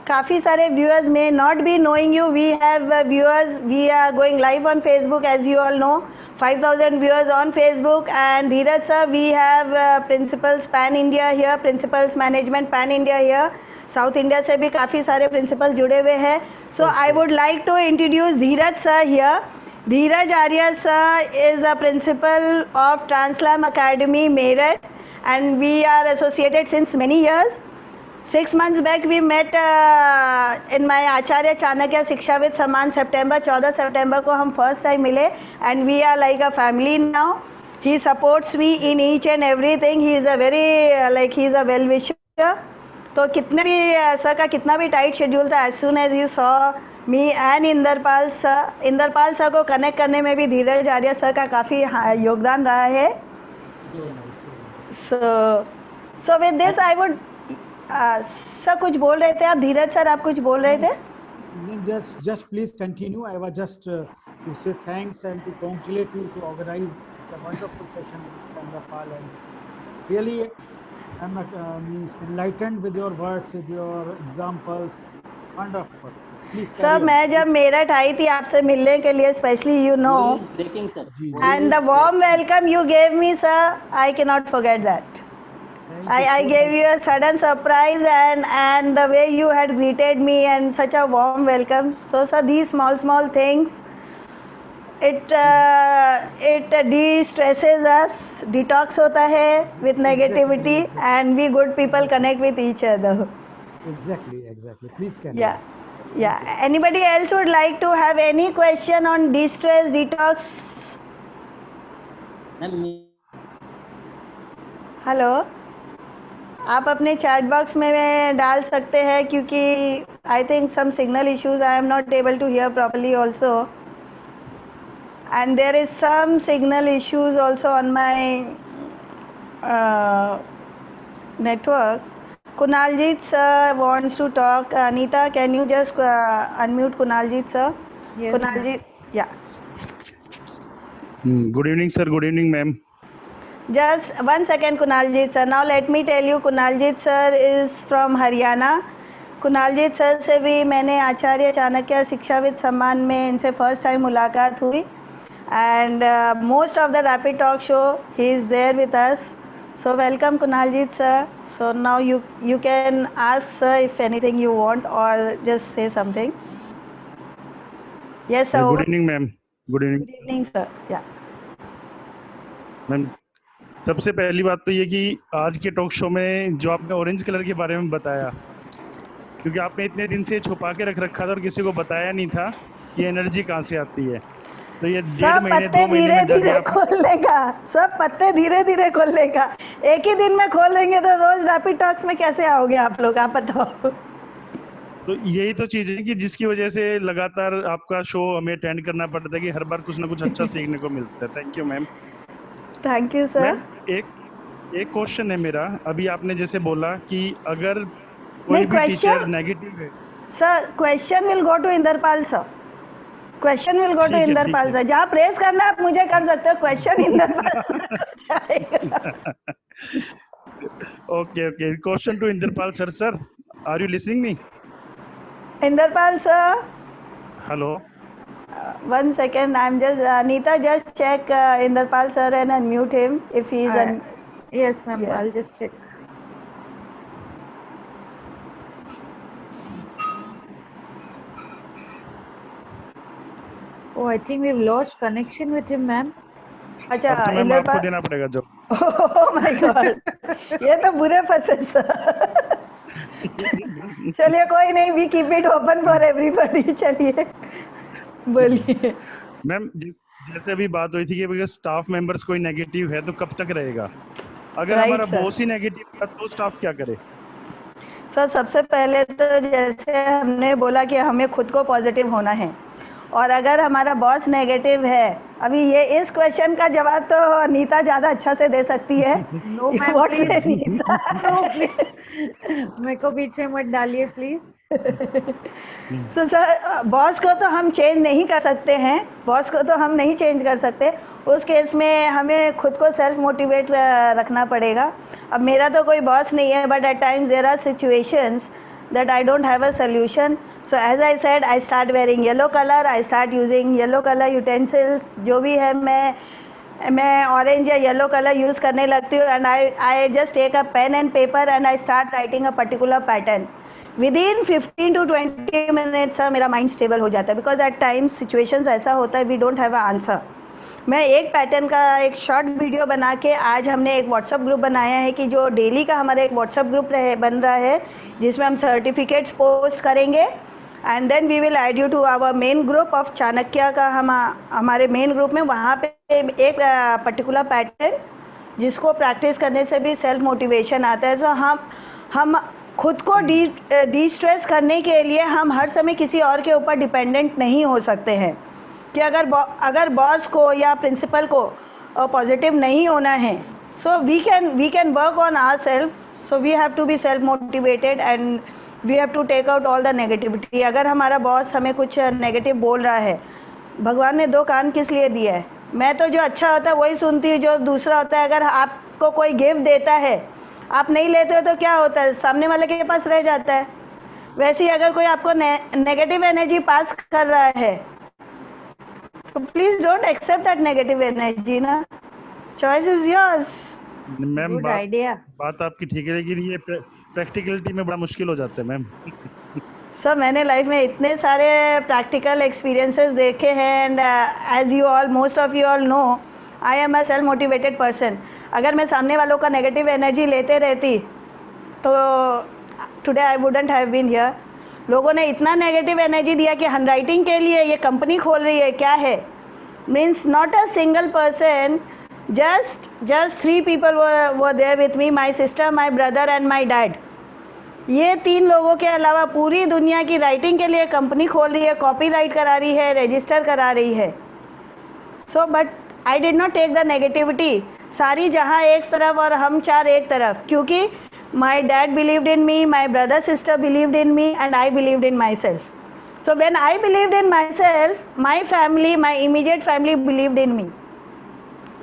काफ़ी सारे viewers may not be knowing you. We have viewers. We are going live on Facebook, as you all know. 5,000 viewers on Facebook. And Dheeraj sir, we have principals Pan India here, principals management Pan India here. South India से भी काफ़ी सारे principals जुड़े हुए हैं. So I would like to introduce Dheeraj sir here. Dheeraj Arya sir is a principal of Translam Academy, Meerut, and we are associated since many years. 6 months back we met in my Acharya Chanakya Shikshavid Samman September, 14 September को हम first time मिले, and we are like a family now. He supports me in each and everything. He is a very he is a well wisher. तो कितने भी sir का कितना भी tight schedule था, as soon as he saw me and Inderpal sir को connect करने में भी धीरज आर्या सर का काफ़ी योगदान रहा है. So with this I would sir कुछ बोल रहे थे आप, धीरज सर आप कुछ बोल रहे थे. Just please continue. I was just to say thanks and to congratulate you to organize such a wonderful session with Chandrapal, and really I'm means enlightened with your words, with your examples. Wonderful. Please sir carry on. मैं जब मेरठ आई थी आपसे मिलने के लिए specially you know Voice is breaking, sir. जी, Voice and is the warm breaking. welcome you gave me sir, I cannot forget that. Thank I you so gave much. you a sudden surprise and the way you had greeted me and such a warm welcome. So sir, these small things, it de-stresses us, detox hota hai with negativity, Exactly. and we good people Exactly. connect with each other. Exactly. Please carry Yeah. on. Yeah. Anybody else would like to have any question on de-stress, detox? Ma'am, hello, आप अपने chat box में डाल सकते हैं क्योंकि I think some signal issues I am not able to hear properly also and there is some signal issues also on my network. Kunaljeet sir wants to talk. Anita, can you just unmute Kunaljeet sir? Yes, ma'am. Kunaljeet, yeah. Good evening, sir. Good evening, ma'am. Just 1 second, Kunaljeet sir. Now let me tell you, Kunaljeet sir is from Haryana. Kunaljeet sir से भी मैंने आचार्य चाणक्य शिक्षाविद सम्मान में इनसे first time मुलाकात हुई and most of the rapid talk show he is there with us. So welcome Kunaljeet sir. So now you can ask sir if anything you want or just say something. Yes sir. Good evening, ma'am. Good evening. Good evening sir. Yeah. Ma'am, सबसे पहली बात तो ये कि आज के talk show में जो आपने ऑरेंज कलर के बारे में बताया, क्योंकि आपने इतने दिन से छुपा के रख रखा था और किसी को बताया नहीं था कि एनर्जी कहाँ से आती है, तो ये 1.5 महीने 2 महीने में जाके आप खोलने का, सब पत्ते धीरे धीरे खोलने का. एक ही दिन में खोल देंगे तो रोज रैपिड टॉक्स में कैसे आओगे आप लोग, आप बताओ. तो यही तो चीज है कि जिसकी वजह से लगातार आपका शो हमें अटेंड करना पड़ता है कि हर बार कुछ ना कुछ अच्छा सीखने को मिलता है. Thank you ma'am. Thank you sir. Ma'am, एक क्वेश्चन है मेरा. अभी आपने जैसे बोला कि अगर कोई भी टीचर नेगेटिव है, sir question will go to Indrapal sir. Question will go to Indrapal sir. जहाँ प्रेस करना है आप मुझे कर सकते हो, question Indrapal sir. Okay. Question to Indrapal sir. Sir, are you listening me? Indrapal sir. Hello. 1 second, I'm just Anita, just check Inderpal sir and unmute him if he is Yes, ma'am. Yeah. I'll just check. Oh, I think we've lost connection with him, ma'am. अच्छा अब तो ma'am आपको इंद्रपाल. देना पड़ेगा जो. Oh my God, ये तो बुरे फंसे सर. चलिए कोई नहीं, we keep it open for everybody. चलिए बोलिए. मैम, जैसे अभी बात हुई थी कि अगर स्टाफ मेंबर्स कोई नेगेटिव है तो कब तक रहेगा? अगर Right, हमारा sir. बॉस ही नेगेटिव है तो स्टाफ क्या करे? सर सबसे पहले तो जैसे हमने बोला कि हमें खुद को पॉजिटिव होना है, और अगर हमारा बॉस नेगेटिव है, अभी ये इस क्वेश्चन का जवाब तो अनीता ज़्यादा अच्छा से दे सकती है. No, ma'am, What please. say Anita? No, please. मेरे को बीच में मत डालिए, प्लीज. तो सर बॉस को तो हम चेंज नहीं कर सकते हैं, बॉस को तो हम नहीं चेंज कर सकते. उस केस में हमें खुद को सेल्फ मोटिवेट रखना पड़ेगा. अब मेरा तो कोई बॉस नहीं है, but at times there are situations that I don't have a solution. So as I said, I start wearing yellow colour, I start using yellow colour utensils. जो भी है मैं ऑरेंज या येलो कलर यूज़ करने लगती हूँ. And I just take a pen and paper and I start writing a particular pattern. Within 15 to 20 minutes मेरा mind stable हो जाता है, बिकॉज एट टाइम्स सिचुएशंस ऐसा होता है we don't have a answer. मैं एक पैटर्न का एक शॉर्ट वीडियो बना के आज हमने एक व्हाट्सअप ग्रुप बनाया है कि जो डेली का हमारा एक व्हाट्सअप ग्रुप बन रहा है जिसमें हम सर्टिफिकेट्स पोस्ट करेंगे. And then we will add you to our main group of Chanakya का. हमारे मेन ग्रुप में वहाँ पे एक पर्टिकुलर पैटर्न जिसको प्रैक्टिस करने से भी सेल्फ मोटिवेशन आता है. सो हम खुद को डी स्ट्रेस करने के लिए हम हर समय किसी और के ऊपर डिपेंडेंट नहीं हो सकते हैं कि अगर बॉस को या प्रिंसिपल को पॉजिटिव नहीं होना है, so we can work on our self. So we have to be self motivated and we have to take out all the negativity. अगर हमारा बॉस हमें कुछ नेगेटिव बोल रहा है, भगवान ने 2 कान किस लिए दिया है? मैं तो जो अच्छा होता है वही सुनती हूँ, जो दूसरा होता है। अगर आपको कोई गिफ्ट देता है, आप नहीं लेते हो तो क्या होता है? सामने वाले के पास रह जाता है। वैसे ही अगर कोई आपको नेगेटिव एनर्जी पास कर रहा है, तो please don't accept that negative energy ना। Choice is yours. Ma'am good idea. बात आपकी ठीक है, लेकिन ये प्रैक्टिकलिटी में बड़ा मुश्किल हो जाता है मैम। सर मैंने लाइफ में इतने सारे प्रैक्टिकल एक्सपीरियंसेस देखे हैं, and as you all, most of you all know, I am a self motivated person. अगर मैं सामने वालों का नेगेटिव एनर्जी लेते रहती तो today I wouldn't have been here. लोगों ने इतना नेगेटिव एनर्जी दिया कि हैंडराइटिंग के लिए ये कंपनी खोल रही है, क्या है? Means not a single person, just 3 people were there with me, my sister, my brother and my dad. ये 3 लोगों के अलावा पूरी दुनिया की राइटिंग के लिए कंपनी खोल रही है, कॉपीराइट करा रही है, रजिस्टर करा रही है। So but I did not take the negativity. सारी जहाँ एक तरफ और हम 4 एक तरफ, क्योंकि my dad believed in me, my brother sister believed in me and I believed in my self. So when I believed in myself, my family, my immediate family believed in me.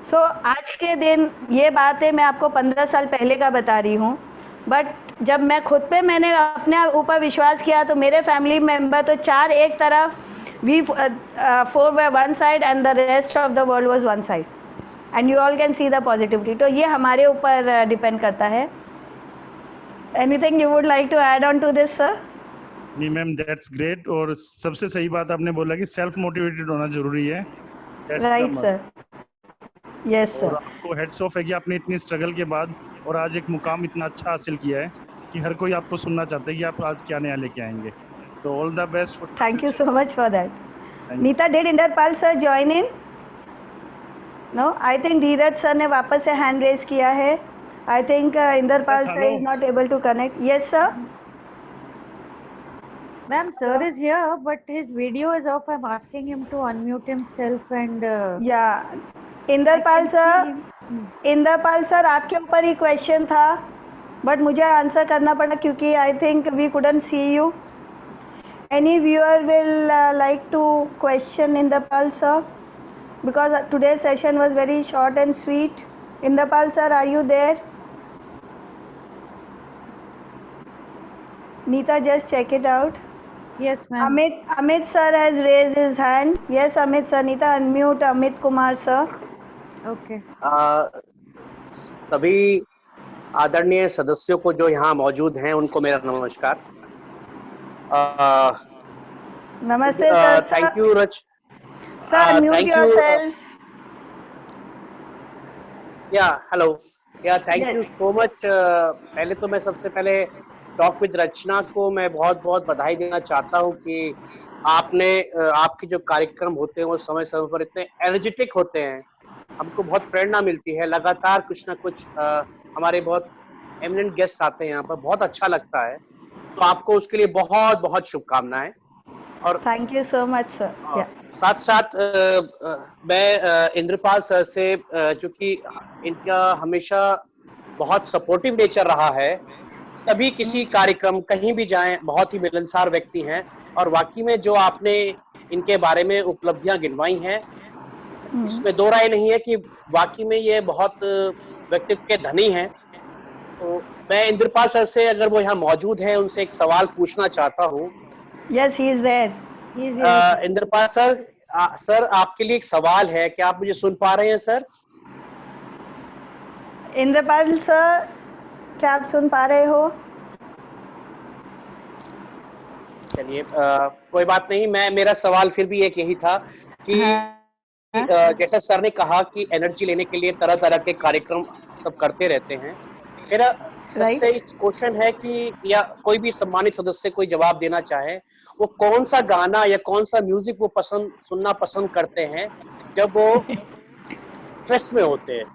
So आज के दिन ये बातें मैं आपको 15 साल पहले का बता रही हूँ, बट जब मैं खुद पे मैंने अपने ऊपर विश्वास किया तो मेरे फैमिली मेंबर तो 4 एक तरफ, we 4 were one side and the rest of the world was one side, and you all can see the positivity. तो ये हमारे ऊपर डिपेंड करता है. Anything you would like to add on to this, sir? नहीं ma'am, that's great. और सबसे सही बात आपने बोला कि सेल्फ मोटिवेटेड होना जरूरी है. Right sir. यस और सर. आपको हेड्स ऑफ है कि आपने इतनी स्ट्रगल के बाद और आज एक मुकाम इतना अच्छा हासिल किया है कि हर कोई आपको सुनना चाहता है कि आप आज क्या नया लेके आएंगे. तो all the best for. Thank you so much for that. Neeta, did Inderpal sir join in? No, I think Dheeraj sir ने वापस से हैंड रेज किया है. I think Inderpal sir is not able to connect. Yes sir. Ma'am, sir is here, but his video is off. I'm asking him to unmute himself and. या Inderpal sir, Inderpal sir आपके ऊपर ही question था, but मुझे answer करना पड़ा क्योंकि I think we couldn't see you. Any viewer will like to question Inderpal sir, because today session was very short and sweet. Inderpal sir, are you there? Neeta, just check it out. Yes, ma'am. Amit sir has raised his hand. Yes, Amit sir. Nita, unmute Amit Kumar sir. Okay. सभी आदरणीय सदस्यों को जो यहाँ मौजूद हैं उनको मेरा नमस्कार. नमस्ते सर. थैंक यू रच. Sir, unmute yourself. या हेलो. या thank Yes. You so much. पहले तो मैं सबसे पहले टॉक विद रचना को मैं बहुत बहुत बधाई देना चाहता हूँ कि आपने आपके जो कार्यक्रम होते हैं वो समय समय पर इतने एनर्जेटिक होते हैं. हमको बहुत प्रेरणा मिलती है. लगातार कुछ ना कुछ हमारे बहुत एमिनेंट गेस्ट आते हैं यहाँ पर. बहुत अच्छा लगता है. तो आपको उसके लिए बहुत बहुत शुभकामनाएं. और thank you so much sir. साथ साथ मैं इंद्रपाल सर से, क्योंकि इनका हमेशा बहुत सपोर्टिव नेचर रहा है. तभी किसी कार्यक्रम कहीं भी जाएं, बहुत ही मिलनसार व्यक्ति हैं. और वाकई में जो आपने इनके बारे में उपलब्धियां गिनवाई हैं, इसमें दो राय नहीं है कि वाकई में ये बहुत व्यक्तित्व के धनी हैं. तो मैं इंद्रपाल सर से, अगर वो यहाँ मौजूद हैं, उनसे एक सवाल पूछना चाहता हूँ. Yes, he is there. Indrapal sir, sir आपके लिए एक सवाल है. क्या आप मुझे सुन पा रहे हैं सर? इंद्रपाल सर, क्या आप सुन पा रहे हो? चलिए, कोई बात नहीं. मेरा सवाल फिर भी एक यही था कि जैसा सर ने कहा कि एनर्जी लेने के लिए तरह तरह के कार्यक्रम सब करते रहते हैं. मेरा सबसे क्वेश्चन है कि या कोई भी सम्मानित सदस्य कोई जवाब देना चाहे, वो कौन सा गाना या कौन सा म्यूजिक वो सुनना पसंद करते हैं जब वो स्ट्रेस में होते हैं?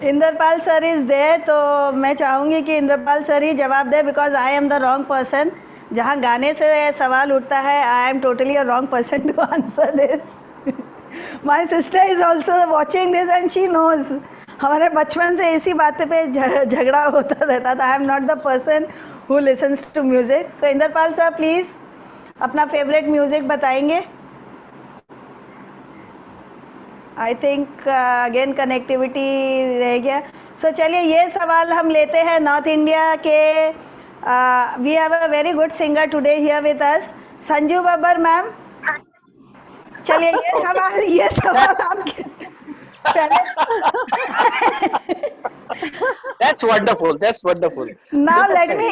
इंद्रपाल सर इज देयर, तो मैं चाहूंगी कि इंद्रपाल सर ही जवाब दे, because I am the wrong person. जहाँ गाने से सवाल उठता है, I am totally a wrong person to answer this. My sister is also watching this and she knows. हमारे बचपन से इसी बातें पे झगड़ा होता रहता था. आई am not the person who listens to music. So Inderpal sir, please अपना favorite music बताएंगे. I think again connectivity रह गया. So चलिए ये सवाल हम लेते हैं नॉर्थ इंडिया के. We have a very good singer today here with us, Sanju Babbar ma'am. चलिए ये सवाल आपके पहले. That's wonderful. That's wonderful. Now let me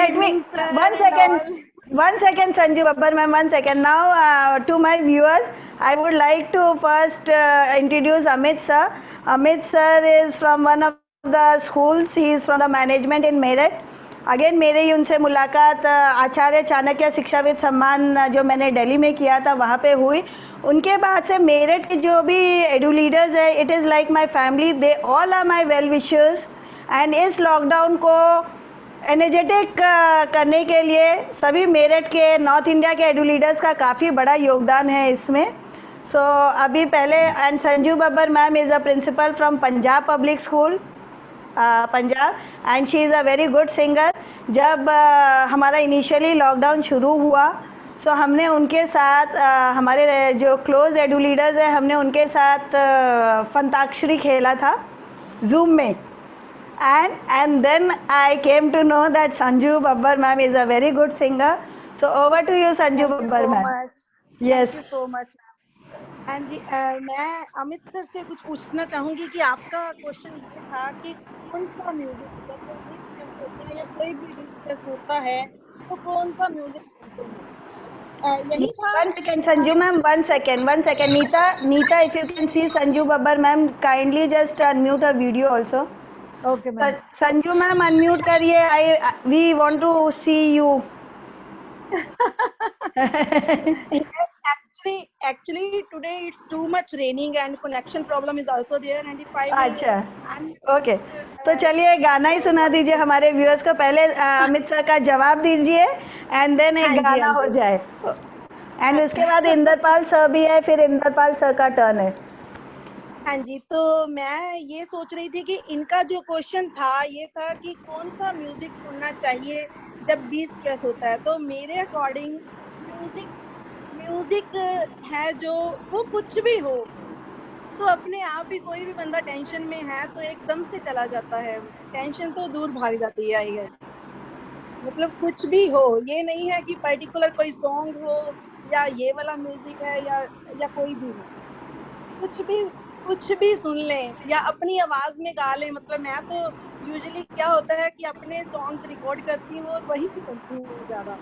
evening, sir, one second Sanju Babbar ma'am, 1 second. Now to my viewers, I would like to first introduce Amit sir. Amit sir is from one of the schools. He is from the management in Meerut. Again मेरे ही उनसे मुलाकात आचार्य चाणक्य शिक्षाविद सम्मान जो मैंने दिल्ली में किया था वहाँ पे हुई. उनके बाद से मेरठ के जो भी एडू लीडर्स है, it is like my family. They all are my well wishers. And इस लॉकडाउन को एनर्जेटिक करने के लिए सभी मेरठ के नॉर्थ इंडिया के एडू लीडर्स का काफ़ी बड़ा योगदान है इसमें. सो अभी पहले and Sanju Babbar ma'am is a principal from Punjab public school Punjab and she is a very good singer. जब हमारा इनिशियली लॉकडाउन शुरू हुआ सो हमने उनके साथ हमारे जो क्लोज एडू लीडर्स हैं हमने उनके साथ फंताक्षरी खेला था जूम में. And then I came to know that Sanju Babbar ma'am is a very good singer. So over to you Sanju Babbar ma'am. Yes. Thank you so much. हाँ जी, मैं Amit sir से कुछ पूछना चाहूंगी कि आपका क्वेश्चन ये था कि कौन सा म्यूजिक होता है या कोई भी डिस्कस होता है तो कौन सा म्यूजिक सुनते हैं, यही था. 1 second Sanju ma'am, 1 second. Neeta, if you can see Sanju Babbar ma'am, kindly just unmute her video also. Okay ma'am. Sanju ma'am unmute करिए. We want to see you. Actually today it's too much raining and connection problem is also there and if I अच्छा okay. तो चलिए गाना ही सुना दीजिए हमारे viewers को. पहले अमित सर का जवाब दीजिए एंड देन एक गाना हो जाए एंड उसके बाद इंदरपाल सर भी है, फिर इंदरपाल सर का टर्न है. हाँ जी, तो मैं ये सोच रही थी कि इनका जो क्वेश्चन था ये था कि कौन सा म्यूजिक सुनना चाहिए जब भी स्ट्रेस होता है. तो मेरे अकॉर्डिंग म्यूजिक है जो वो कुछ भी हो तो अपने आप ही कोई भी बंदा टेंशन में है तो एकदम से चला जाता है, टेंशन तो दूर भाग जाती है. आई गेस मतलब कुछ भी हो, ये नहीं है कि पर्टिकुलर कोई सॉन्ग हो या ये वाला म्यूजिक है या कोई भी हो, कुछ भी सुन लें या अपनी आवाज में गा लें. मतलब मैं तो यूजुअली क्या होता है कि अपने सॉन्ग्स रिकॉर्ड करती हूँ और वही सुनती हूँ ज्यादा.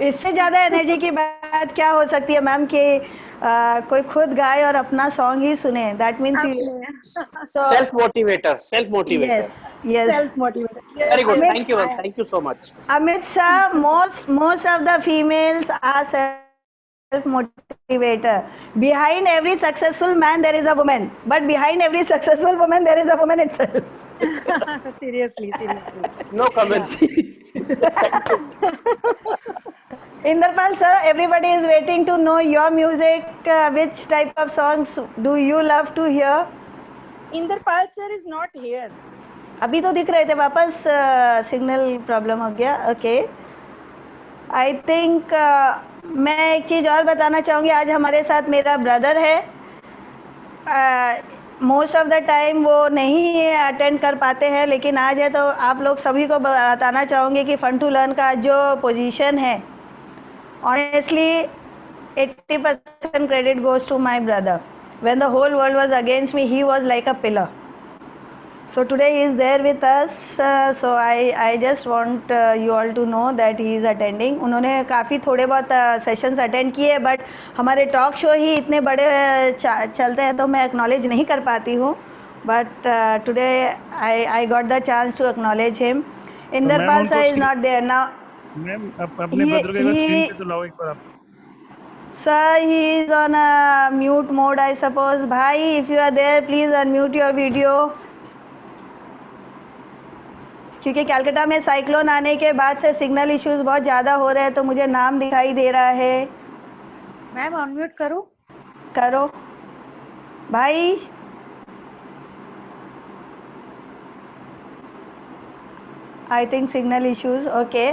इससे ज्यादा एनर्जी की बात क्या हो सकती है मैम कि कोई खुद गाए और अपना सॉन्ग ही सुने. That means self motivator. yes self motivator. Very good. Thank you so much. Amit sir, most of the females are self motivator. Behind every successful man there is a woman, but behind every successful woman there is a woman itself. seriously. No comments. Inderpal sir, everybody is waiting to know your music. Which type of songs do you love to hear? Inderpal sir is not here. अभी तो दिख रहे थे, वापस signal problem हो गया. Okay I think मैं एक चीज़ और बताना चाहूँगी. आज हमारे साथ मेरा ब्रदर है. मोस्ट ऑफ द टाइम वो नहीं अटेंड कर पाते हैं लेकिन आज है तो आप लोग सभी को बताना चाहूँगी कि फन टू लर्न का जो पोजीशन है honestly 80% credit goes to my brother. When the whole world was against me he was like a pillar. So today he is there with us. So I just want you all to know that he is attending. उन्होंने काफ़ी थोड़े बहुत sessions attend किए but हमारे talk show ही इतने बड़े चलते हैं तो मैं एक्नॉलेज नहीं कर पाती हूँ. But today I got the chance to acknowledge him. Inderpal sir is not there now. Ma'am अपने ब्रदर को स्क्रीन पे तो लाओ एक बार आप. Sir, he is on a mute mode I suppose. भाई, if you are there, please unmute your video. क्योंकि कलकत्ता में साइक्लोन आने के बाद से सिग्नल इश्यूज बहुत ज़्यादा हो रहे हैं तो मुझे नाम दिखाई दे रहा है. मैम अनम्यूट करो भाई. I think signal issues. Okay.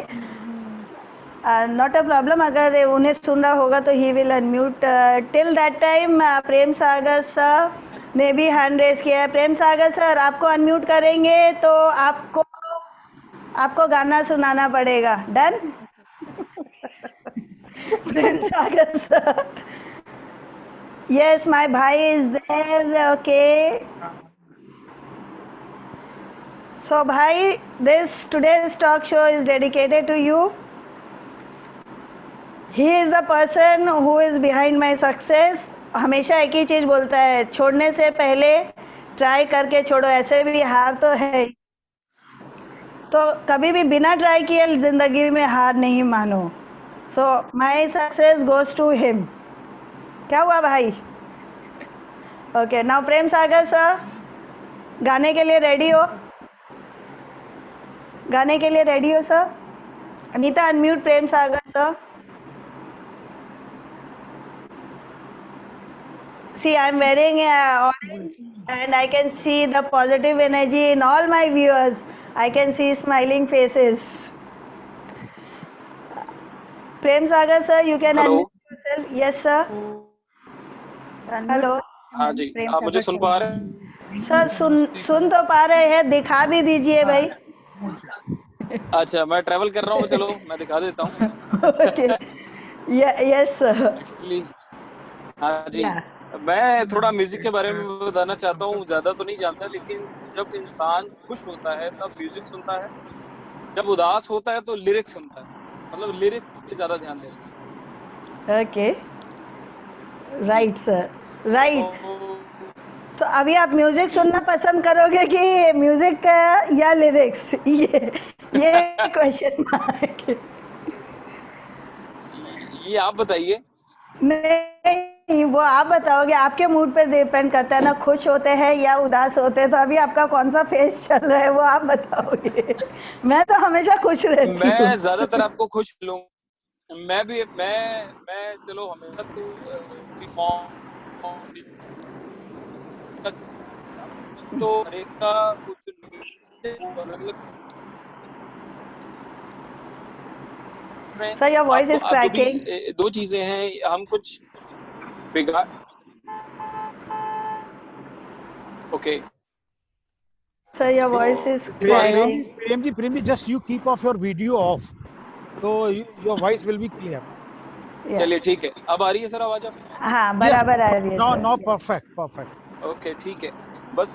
Not a problem. अगर उन्हें सुन रहा होगा तो he will unmute. Till that time Prem Sagar sir ने भी हैंड रेज किया है. प्रेम सागर सर आपको अनम्यूट करेंगे तो आपको गाना सुनाना पड़ेगा. Done? Prem Sagar sir. Yes, my bhai is there. Okay. So bhai, today's talk show is dedicated to you. He is the person who is behind my success. हमेशा एक ही चीज बोलता है, छोड़ने से पहले ट्राई करके छोड़ो. ऐसे भी हार तो है, तो कभी भी बिना ट्राई किए जिंदगी में हार नहीं मानो. So my success goes to him. क्या हुआ भाई? Okay, now Prem Sagar sir गाने के लिए रेडी हो? गाने के लिए रेडी हो sir? Anita unmute Prem Sagar sir. See, I'm wearing orange and I can see the positive energy in all my viewers. I can see smiling faces. Prem Sagar sir, you can Hello. unmute yourself. Yes sir. Hello. हाँ जी, आप मुझे सुन पा रहे हैं? Sir सुन तो पा रहे हैं, दिखा भी दीजिए भाई. अच्छा, मैं ट्रैवल कर रहा हूँ, चलो मैं दिखा देता हूँ. Okay. Yes sir. एक्चुअली हाँ जी, मैं थोड़ा म्यूजिक के बारे में बताना चाहता हूँ. ज्यादा तो नहीं जानता, लेकिन जब इंसान खुश होता है तब म्यूजिक सुनता है, जब उदास होता है तो लिरिक्स सुनता है. मतलब लिरिक्स पे ज्यादा ध्यान देता है. Okay. Right sir, right. तो अभी आप म्यूजिक सुनना पसंद करोगे कि म्यूजिक या लिरिक्स? ये क्वेश्चन मार्क. ये आप बताइए. नहीं, वो आप बताओगे. आपके मूड पे डिपेंड करता है ना, खुश होते हैं या उदास होते हैं. तो अभी आपका कौन सा फेस चल रहा है वो आप बताओगे. मैं तो हमेशा खुश रहती हूँ. मैं ज्यादातर आपको खुश मिलूं. मैं चलो हमेशा तो एक का कुछ sir your voice is cracking. दो चीजें हैं, हम कुछ बिगाड़. Okay sir your voice is cracking. Prem ji, just you keep off your video off, so your voice will be clear. चलिए ठीक है. अब आ रही है सर आवाज? आप हाँ बराबर आ रही है. No, perfect. ओके ठीक है. बस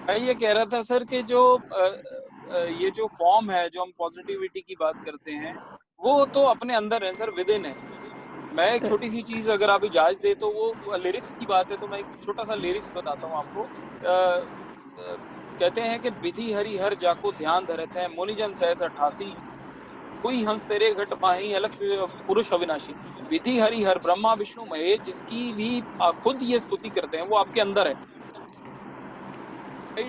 मैं ये कह रहा था सर कि जो ये जो फॉर्म है, जो हम पॉजिटिविटी की बात करते हैं, वो तो अपने अंदर है सर, विद इन है. मैं एक छोटी सी चीज अगर आप इजाजत दे तो वो लिरिक्स की बात है, तो मैं एक छोटा सा लिरिक्स बताता हूँ आपको. कहते हैं कि विधि हरि हर जाको ध्यान धरत है, मुनिजन सहस 88 कोई हंस तेरे घट माही अलग पुरुष अविनाशी. विधि हरि हर ब्रह्मा विष्णु महेश, जिसकी भी खुद ये स्तुति करते हैं वो आपके अंदर है. तो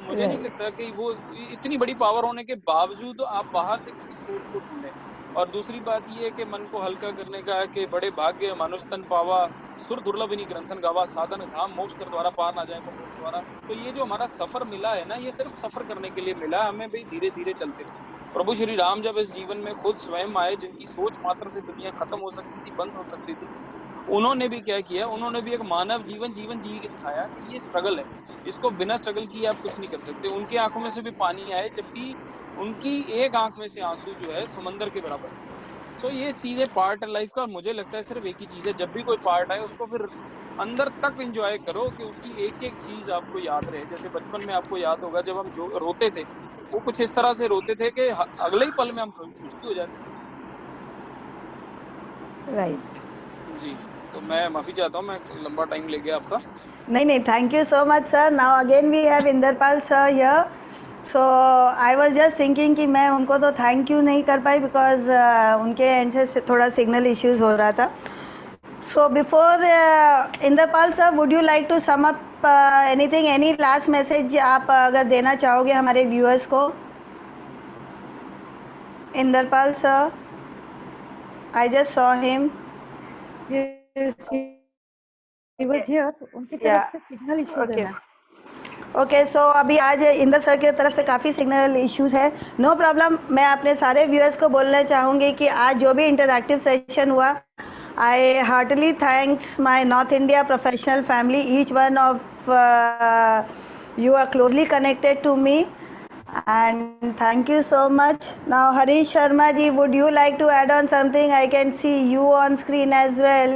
मुझे नहीं लगता कि वो इतनी बड़ी पावर होने के बावजूद आप बाहर से किसी सोर्स को ढूंढें. और दूसरी बात ये है कि मन को हल्का करने का है कि बड़े भाग्य मनुष्यतन पावा, सुर दुर्लभ इन्हीं ग्रंथन गावा, साधन धाम मोक्ष कर द्वारा पार ना जाए मोक्ष द्वारा. तो ये जो हमारा सफर मिला है ना, ये सिर्फ सफर करने के लिए मिला. हमें भाई धीरे धीरे चलते थे. प्रभु श्री राम जब इस जीवन में खुद स्वयं आए, जिनकी सोच मात्र से दुनिया खत्म हो सकती थी, बंद हो सकती थी, उन्होंने भी क्या किया? उन्होंने भी एक मानव जीवन जी के दिखाया कि ये स्ट्रगल है, इसको बिना स्ट्रगल किए आप कुछ नहीं कर सकते. उनकी आंखों में से भी पानी आए, जबकि उनकी एक आंख में से आंसू जो है समंदर के बराबर. सो ये चीज़ें पार्ट है लाइफ का. और मुझे लगता है सिर्फ एक ही चीज़ है, जब भी कोई पार्ट आए उसको फिर अंदर तक एंजॉय करो कि उसकी एक एक चीज़ आपको याद रहे. जैसे बचपन में आपको याद होगा जब हम जो रोते थे, वो कुछ इस तरह से रोते थे कि अगले ही पल में हम खुश हो जाते थे. राइट जी. तो मैं माफ़ी चाहता हूँ, मैं लंबा टाइम ले गया आपका. नहीं, thank you so much sir. Now again we have Indrapal sir here. So I was just thinking कि मैं उनको तो थैंक यू नहीं कर पाई बिकॉज उनके एंड से थोड़ा सिग्नल इश्यूज हो रहा था. So before Indrapal sir, would you like to sum up anything, any last message आप अगर देना चाहोगे हमारे व्यूअर्स को? Indrapal sir, I just saw him. He was here. उनकी तरफ से सिग्नल इशू है. ओके सो अभी आज इंदर सर की तरफ से काफ़ी सिग्नल इश्यूज है, नो प्रॉब्लम। मैं अपने सारे व्यूअर्स को बोलना चाहूँगी कि आज जो भी इंटरैक्टिव सेशन हुआ, I heartly thanks my north India professional family, each one of you are closely connected to me, and thank you so much. Now Harish Sharma ji, would you like to add on something? I can see you on screen as well.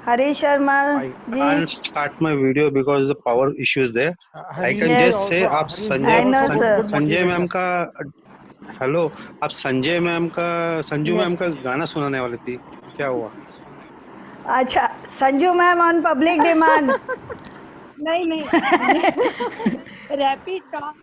Harish Sharma I ji. can't start my video because the power issue is there. I can Yes. just say आप I know, sir. Sanjay ma'am का hello, आप Sanjay ma'am का Sanju Yes. Ma'am का गाना सुनाने वाली थी, क्या हुआ? अच्छा, Sanju ma'am on public demand. नहीं नहीं rapid talk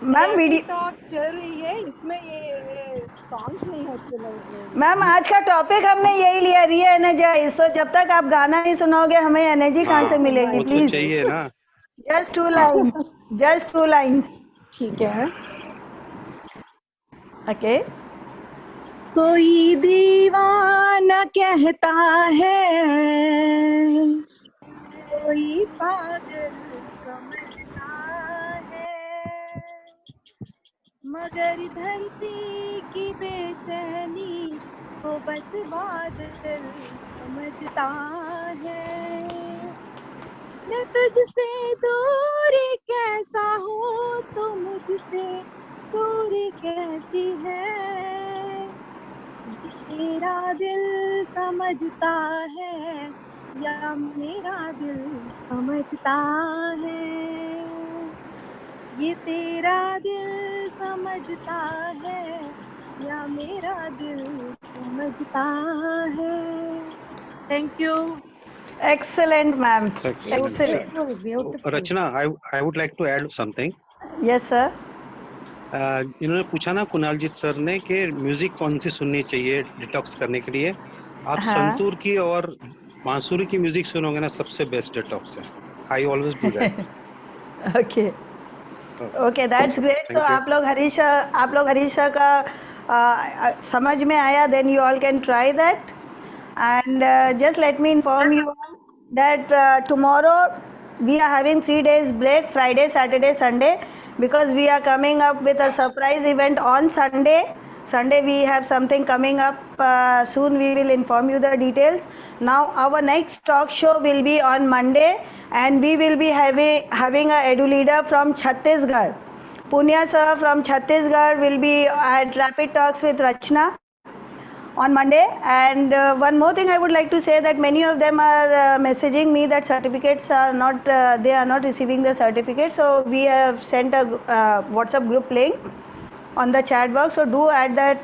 ma'am video talk चल रही है, इसमें ये सॉन्ग्स नहीं अच्छे लग रहे। मैम आज का टॉपिक हमने यही लिया, री एनर्जाइज। तो जब तक आप गाना नहीं सुनाओगे हमें एनर्जी कहाँ से मिलेगी? वो तो प्लीज चाहिए ना। Just 2 lines, just 2 lines. ठीक है। ओके। कोई दीवाना कहता है, कोई पागल समझता है, मगर धरती की बेचैनी को बस बादल समझता है। मैं तुझसे दूरी कैसा हूँ, तू मुझसे दूरी कैसी है, तेरा दिल समझता है या मेरा दिल समझता है, ये तेरा दिल समझता है या मेरा दिल समझता है। Thank you. Excellent, ma'am. Excellent. Excellent. Beautiful. Rachna, I would like to add something. Yes, sir. इन्होंने पूछा ना कुणालजीत सर ने कि म्यूजिक कौन सी सुननी चाहिए डिटॉक्स करने के लिए। आप संतूर की और बांसुरी की म्यूजिक सुनोगे ना, सबसे बेस्ट डिटॉक्स है। I always do that. Okay okay, that's great. So आप लोग हरीश का समझ में आया, then you all can try that. And just let me inform you that tomorrow we are having 3 days break, Friday, Saturday, Sunday, because we are coming up with a surprise event on Sunday. Sunday we have something coming up soon. We will inform you the details. Now our next talk show will be on Monday, and we will be having a edu leader from Chhattisgarh. Punya sir from Chhattisgarh will be at Rapid Talks with Rachna on Monday. And one more thing I would like to say, that many of them are messaging me that certificates are not they are not receiving the certificate. So we have sent a WhatsApp group link on the chat box, so do add that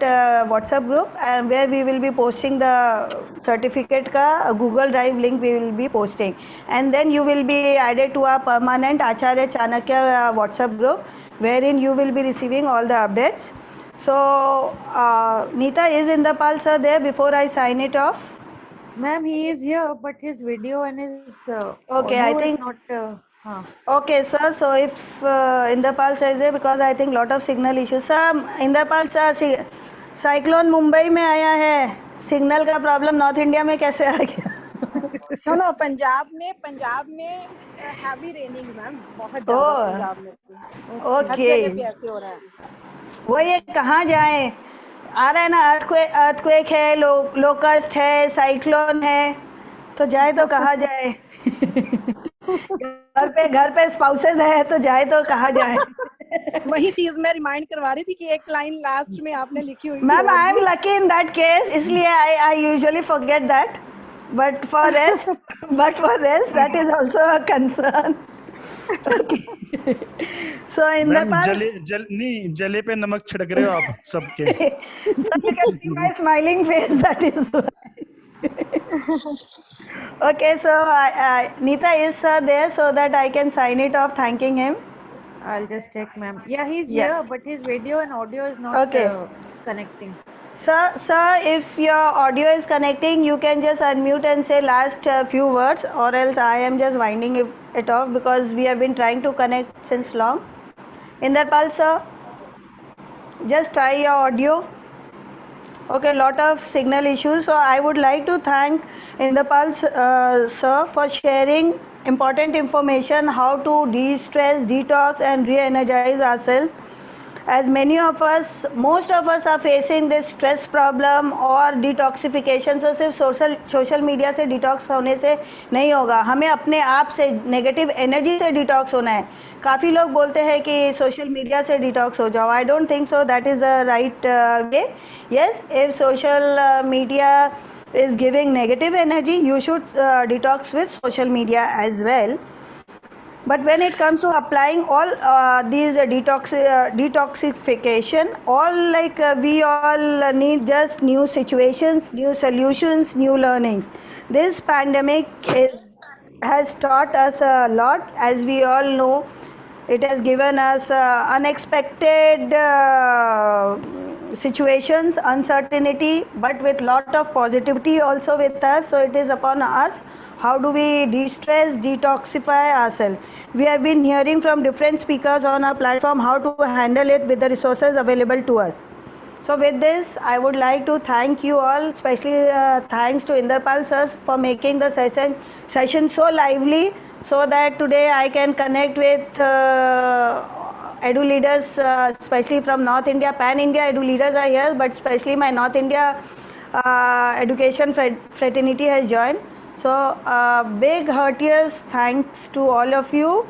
WhatsApp group, and where we will be posting the certificate ka Google Drive link we will be posting, and then you will be added to our permanent Acharya Chanakya WhatsApp group, wherein you will be receiving all the updates. So Neeta, is Inderpal sir there before I sign it off? Ma'am, he is here, but his video and his Okay, I audio think is not. Okay, sir. So if Inderpal sir is there, because I think lot of signal issues. Sir, Inderpal sir, cyclone Mumbai में आया है, signal का problem north India में कैसे आ गया? No Punjab में heavy raining ma'am, बहुत ज्यादा पंजाब में तो हर जगह पे ऐसे हो रहा है। वो ये कहाँ जाए, आ रहा है ना, अर्थक्वेक है, लोकस्ट है, साइक्लोन है, तो जाए तो कहाँ जाए? घर पे स्पाउसेस है तो जाए तो कहाँ जाए? वही चीज मैं रिमाइंड करवा रही थी कि एक लाइन लास्ट में आपने लिखी हुई थी। Ma'am I am lucky in that case, इसलिए I usually forget that, but for rest that is also a concern. So Inderpal, जले पे नमक छिड़क रहे हो आप सबके। So you can see my smiling face, that is why. Okay, so Neeta, is there so that I can sign it off thanking him? I'll just check, ma'am. Yeah, he's here, but his video and audio is not connecting. Sir, if your audio is connecting, you can just unmute and say last few words, or else I am just winding it off, because we have been trying to connect since long. Inderpal sir, just try your audio. Okay, lot of signal issues. So I would like to thank Inderpal sir for sharing important information how to de-stress, detox and re-energize ourselves. As many of us, most of us are facing this stress problem और detoxification से सिर्फ social media से detox होने से नहीं होगा, हमें अपने आप से नेगेटिव एनर्जी से डिटॉक्स होना है. काफ़ी लोग बोलते हैं कि सोशल मीडिया से डिटॉक्स हो जाओ. I don't think so that is the right way. Yes, if social media is giving negative energy, you should detox with social media as well. But when it comes to applying all these detoxification, all like we all need just new situations, new solutions, new learnings. This pandemic has taught us a lot. As we all know, it has given us unexpected situations, uncertainty, but with lot of positivity also with us. So it is upon us. How do we de-stress, detoxify ourselves? We have been hearing from different speakers on our platform how to handle it with the resources available to us. So with this, I would like to thank you all, especially thanks to Inderpal sir for making the session so lively, so that today I can connect with edu leaders, especially from North India. Pan India edu leaders are here, but especially my North India education fraternity has joined. So big heartiest thanks to all of you,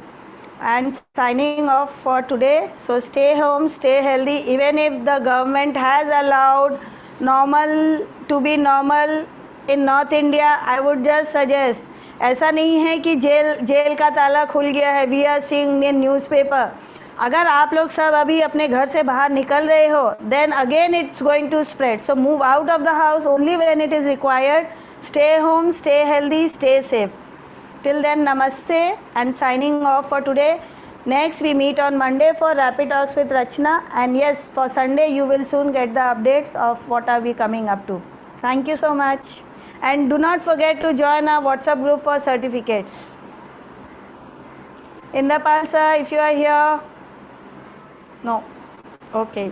and signing off for today. So stay home, stay healthy. Even if the government has allowed normal to be normal in North India, I would just suggest, ऐसा नहीं है कि jail का ताला खुल गया है. We are seeing in newspaper. अगर आप लोग सब अभी अपने घर से बाहर निकल रहे हो, then again it's going to spread. So move out of the house only when it is required. Stay home, stay healthy, stay safe. Till then, namaste and signing off for today. Next, we meet on Monday for Rapid Talks with Rachna. And yes, for Sunday, you will soon get the updates of what are we coming up to. Thank you so much. And do not forget to join our WhatsApp group for certificates. Inderpal sir, if you are here. No. Okay.